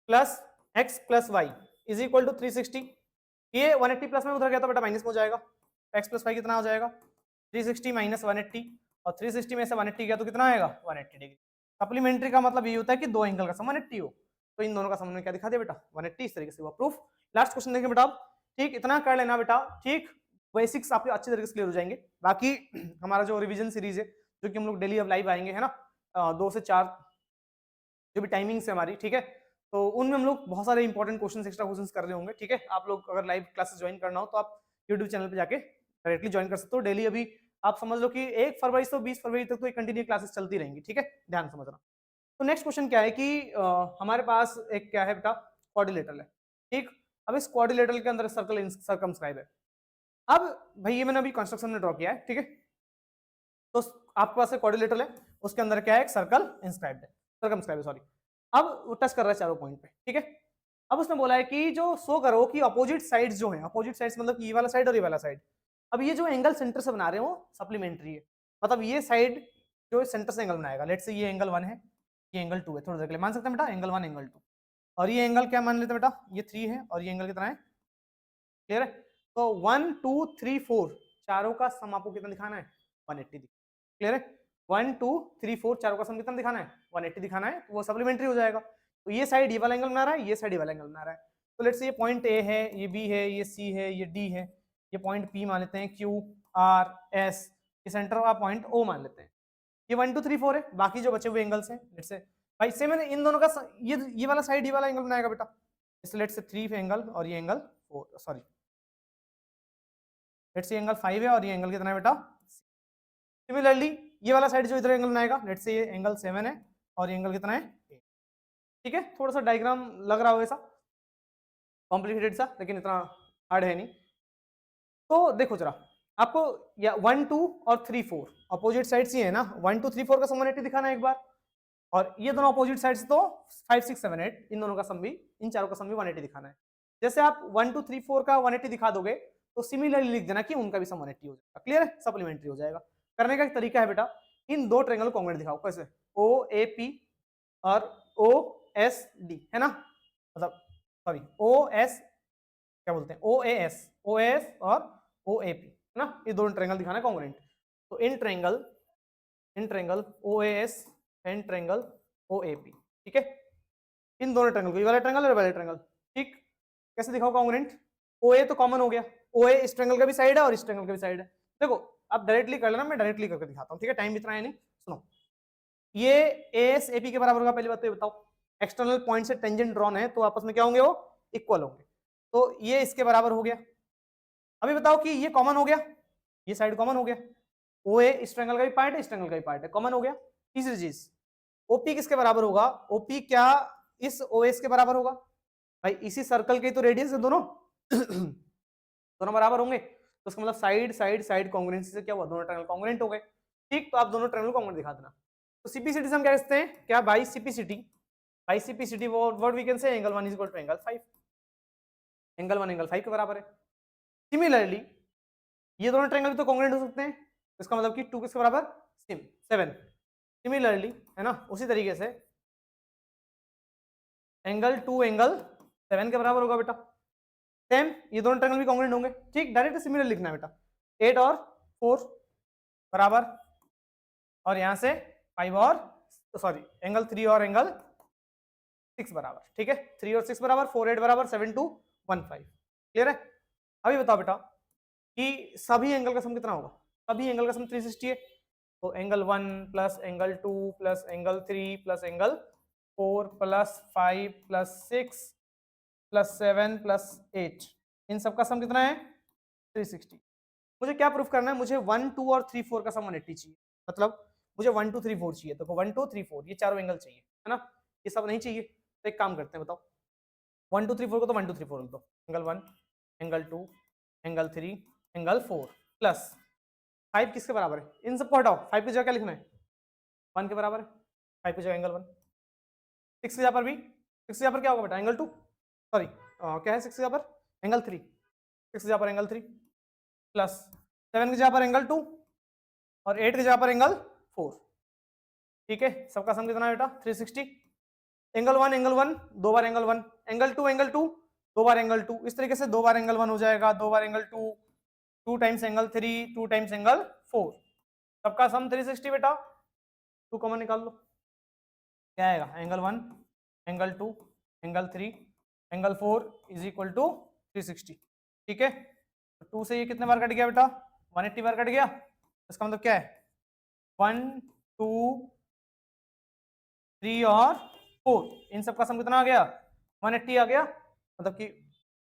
plus x plus y is equal to 360। ये 180 प्लस में उधर गया तो बेटा माइनस में हो जाएगा, एक्स प्लस वाई कितना हो जाएगा 360 माइनस 180, और 360 में से 180 गया तो कितना आएगा 180 डिग्री। सप्लीमेंट्री का मतलब ये होता है कि दो एंगल का सम 180 हो, तो इन दोनों का सम में क्या दिखा दिया बेटा 180, इस तरीके से हुआ प्रूफ। लास्ट क्वेश्चन देखिए बेटा, ठीक इतना कर लेना बेटा, ठीक बेसिक्स आपके अच्छे तरीके से क्लियर हो जाएंगे। बाकी हमारा जो रिवीजन सीरीज है जो कि हम लोग डेली अब लाइव आएंगे, है ना, 2 से 4 जो भी टाइमिंग्स है हमारी, ठीक है, तो उनमें हम लोग बहुत सारे इंपॉर्टेंट क्वेश्चन एक्स्ट्रा क्वेश्चन कर रहे होंगे, ठीक है। आप लोग अगर लाइव क्लासेस ज्वाइन करना हो तो आप यूट्यूब चैनल पे जाके डायरेक्टली ज्वाइन कर सकते हो डेली। अभी आप समझ लो कि 1 फरवरी से 20 फरवरी तक तो कंटिन्यू क्लासेस चलती रहेंगी, ठीक है, ध्यान समझना। तो नेक्स्ट क्वेश्चन क्या है कि हमारे पास एक क्या है बेटा क्वाड्रिलेटरल है, ठीक। अब इस क्वाड्रिलेटरल के अंदर सर्कल सर्कमस्क्राइब है। अब भाई ये मैंने अभी कंस्ट्रक्शन में ड्रॉ किया है, ठीक है, तो आपके पास एक क्वाड्रिलेटरल है, उसके अंदर क्या है एक सर्कल इंस्क्राइब्ड है, सर्कमस्क्राइब है सॉरी। अब वो टच कर रहा है चारों पॉइंट पे, ठीक है। अब उसने बोला है कि जो शो करो कि अपोजिट साइड्स जो हैं, अपोजिट साइड्स मतलब ये वाला साइड और ये वाला साइड, अब ये जो एंगल सेंटर से बना रहे हो सप्लीमेंट्री है, मतलब ये साइड जो सेंटर से एंगल बनाएगा, लेट्स से ये एंगल 1 है, ये एंगल 2 है, थोड़ा देर के लिए मान सकते हैं बेटा एंगल 1 एंगल 2, और ये एंगल क्या मान लेते हैं बेटा ये 3 है और ये एंगल कितना है, क्लियर है। तो 1 2 3 4 चारों का सम आपको कितना दिखाना है 180, क्लियर है। 1 2 3 4 चारों का सम कितना दिखाना है 180 दिखाना है, तो वो सप्लीमेंट्री हो जाएगा। तो ये साइड ये वाला एंगल बना रहा है, ये साइड ये वाला एंगल बना रहा है। तो लेट्स से ये पॉइंट ए है, ये बी है, ये सी है, ये डी है, ये पॉइंट पी मान लेते हैं, क्यू आर एस, ये सेंटर का पॉइंट ओ मान लेते हैं। ये 1 2 3 4 है, बाकी जो बचे हुए एंगल्स हैं लेट्स से भाई सेम है, इन दोनों का ये वाला साइड ये वाला एंगल बनाएगा बेटा, इसलिए लेट्स से 3 एंगल और ये angle 4 sorry let's say angle 5 है और ये एंगल कितना है बेटा। सिमिलरली ये वाला साइड जो इधर एंगल बनाएगा लेट्स से ये एंगल 7 है और ये एंगल कितना है 8। ठीक है, थोड़ा सा डायग्राम लग रहा होगा ऐसा कॉम्प्लिकेटेड सा, लेकिन इतना हार्ड है नहीं। तो देखो जरा आपको या 1 2 और 3 4 अपोजिट साइड्स ही है ना, 1 2 3 4 का सम 180 दिखाना है एक बार, और ये दोनों अपोजिट साइड्स तो 5 6 7 8 इन दोनों का सम भी, इन चारों का सम भी 180 दिखाना है। जैसे आप 1 2 3 4 का 180 दिखा दोगे तो सिमिलरली लिख देना कि उनका भी सम 180 हो जाएगा। क्लियर है, सप्लीमेंट्री हो जाएगा। करने का एक तरीका है बेटा, इन दो ट्रायंगल कॉन्ग्रुएंट दिखाओ, कैसे ओ ए पी और ओ एस डी है ना, मतलब सॉरी ओ एस क्या बोलते हैं ओ ए एस और ओ ए पी है ना, ये दोनों ट्रायंगल दिखाना है कॉन्ग्रुएंट। तो in triangle O A S and triangle O A P, ठीक है, इन दोनों ट्रायंगल को, ये वाला ट्रायंगल और वाला ट्रायंगल, ठीक, कैसे दिखाओ कॉन्ग्रुएंट। ओ ए तो कॉमन हो गया, ओ ए इस ट्रायंगल का भी साइड है और इस ट्रायंगल का भी साइड है। देखो आप डायरेक्टली कर लेना, मैं डायरेक्टली करके दिखाता हूँ, ठीक है, टाइम इतना है नहीं। सुनो, ये एस एपी के बराबर होगा, पहली बात तो ये बताओ, एक्सटर्नल पॉइंट से टेंजेंट ड्रॉन है तो आपस में क्या होंगे, वो इक्वल होंगे, तो ये इसके बराबर हो गया। अभी बताओ कि ये कॉमन हो गया, ये साइड कॉमन हो गया, ओ ए इस ट्रायंगल का भी पार्ट है, इस ट्रायंगल का भी पार्ट है, कॉमन हो गया। तीसरी चीज, ओपी किसके बराबर होगा, ओपी क्या इस ओएस के बराबर होगा, भाई इसी सर्कल के तो रेडियस है दोनों दोनों बराबर होंगे, तो इसका मतलब साइड साइड साइड कॉन्ग्रुएंसी से क्या हुआ, दोनों ट्रायंगल कॉन्ग्रुएंट हो गए। ठीक, तो आप दोनों ट्रायंगल कॉन्ग्रुएंट दिखा देना। तो सीपीसीटी से हम क्या कहते हैं, क्या by CPCT what we can say angle 1 is equal to angle 5, angle 1 angle 5 के बराबर है। सिमिलरली ये दोनों ट्रायंगल भी तो कॉन्ग्रुएंट हो सकते हैं, इसका मतलब कि 2 किसके बराबर, 7। सिमिलरली है ना, उसी तरीके से एंगल 2 एंगल 7 के बराबर होगा बेटा। सेम ये दोनों ट्रायंगल भी कॉन्ग्रुएंट होंगे। ठीक, डायरेक्ट सिमिलर लिखना है बेटा, 8 और 4 बराबर, और यहां से 5 और सॉरी एंगल 3 और एंगल 6 बराबर। ठीक है, 3 और 6 बराबर, 4 8 बराबर 7 2 1 5। क्लियर है। अभी बताओ बेटा कि सभी एंगल का सम कितना होगा, सभी एंगल का सम 360 है, तो angle 1 plus angle 2 plus angle 3 plus angle 4 plus 5 plus 6 plus 7 plus 8, इन सब का सम कितना है 360। मुझे क्या प्रूफ करना है, मुझे 1 2 और 3 4 का सम 180 चाहिए, मतलब मुझे 1 2 3 4 चाहिए, तो 1 2 3 4 ये चारों एंगल चाहिए है ना, ये सब नहीं चाहिए। तो एक काम करते हैं, बताओ 1 2 3 4 को तो 1 2 3 4 लिख दो, angle 1 angle 2 angle 3 angle 4 plus 5 किसके बराबर है, इन सबको हटाओ, 5 की जगह क्या लिखना है 1 के बराबर है, 5 की जगह एंगल 1, 6 की जगह पर भी, 6 की जगह पर क्या होगा बेटा एंगल 2 सॉरी क्या है 6 की जगह पर एंगल 3, 6 की जगह पर एंगल 3 प्लस 7 की जगह पर एंगल 2 और 8 की जगह पर एंगल 4। ठीक है, सबका सम कितना है बेटा 360। एंगल 1 दो बार एंगल 1, एंगल 2 दो बार एंगल 2, इस तरीके से 2 बार एंगल 1 हो जाएगा, 2 बार angle 2, 2 times angle 3, 2 times angle 4, सबका सम 360 बेटा। 2 कॉमन निकाल लो, क्या आएगा angle 1 angle 2 angle 3 angle 4 is equal to 360। ठीक है, तो 2 से ये कितने बार कट गया बेटा 180 बार कट गया, इसका मतलब क्या है 1 2 3 और 4, इन सब का सम कितना आ गया 180 आ गया, मतलब कि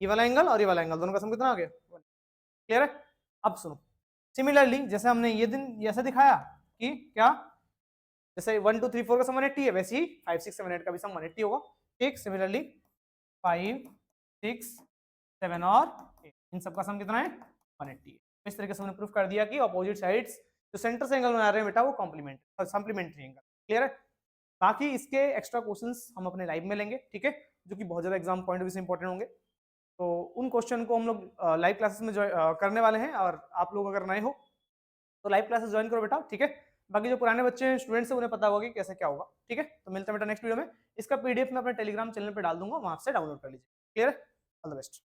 ये वाला एंगल और ये वाला एंगल दोनों का सम कितना आ गया। क्लियर है। अब सुनो, सिमिलरली जैसे हमने ये दिन ऐसा दिखाया कि क्या, जैसे 1 2 3 4 का सम 180 है, वैसे ही 5 6 7 8 का भी सम 180 होगा। ठीक, सिमिलरली 5 6 7 और 8 इन सब का सम कितना है 180 है। इस तरीके से हमने प्रूफ कर दिया कि अपोजिट साइड्स जो सेंटर से एंगल बना रहे हैं बेटा वो कॉम्प्लीमेंट्री एंगल। क्लियर है। बाकी इसके एक्स्ट्रा क्वेश्चंस हम अपने लाइव में लेंगे, ठीक है, जो कि बहुत ज्यादा एग्जाम पॉइंट ऑफ व्यू से इंपॉर्टेंट होंगे, तो उन क्वेश्चन को हम लोग लाइव क्लासेस में करने वाले हैं, और आप लोग अगर नए हो तो लाइव क्लासेस ज्वाइन करो बेटा। ठीक है, बाकी जो पुराने बच्चे हैं स्टूडेंट्स हैं उन्हें पता होगा कि कैसे क्या होगा। ठीक है, तो मिलते हैं बेटा नेक्स्ट वीडियो में। इसका पीडीएफ मैं अपने टेलीग्राम चैनल पर डाल दूंगा, वहां से डाउनलोड कर लीजिए। क्लियर है, ऑल द बेस्ट।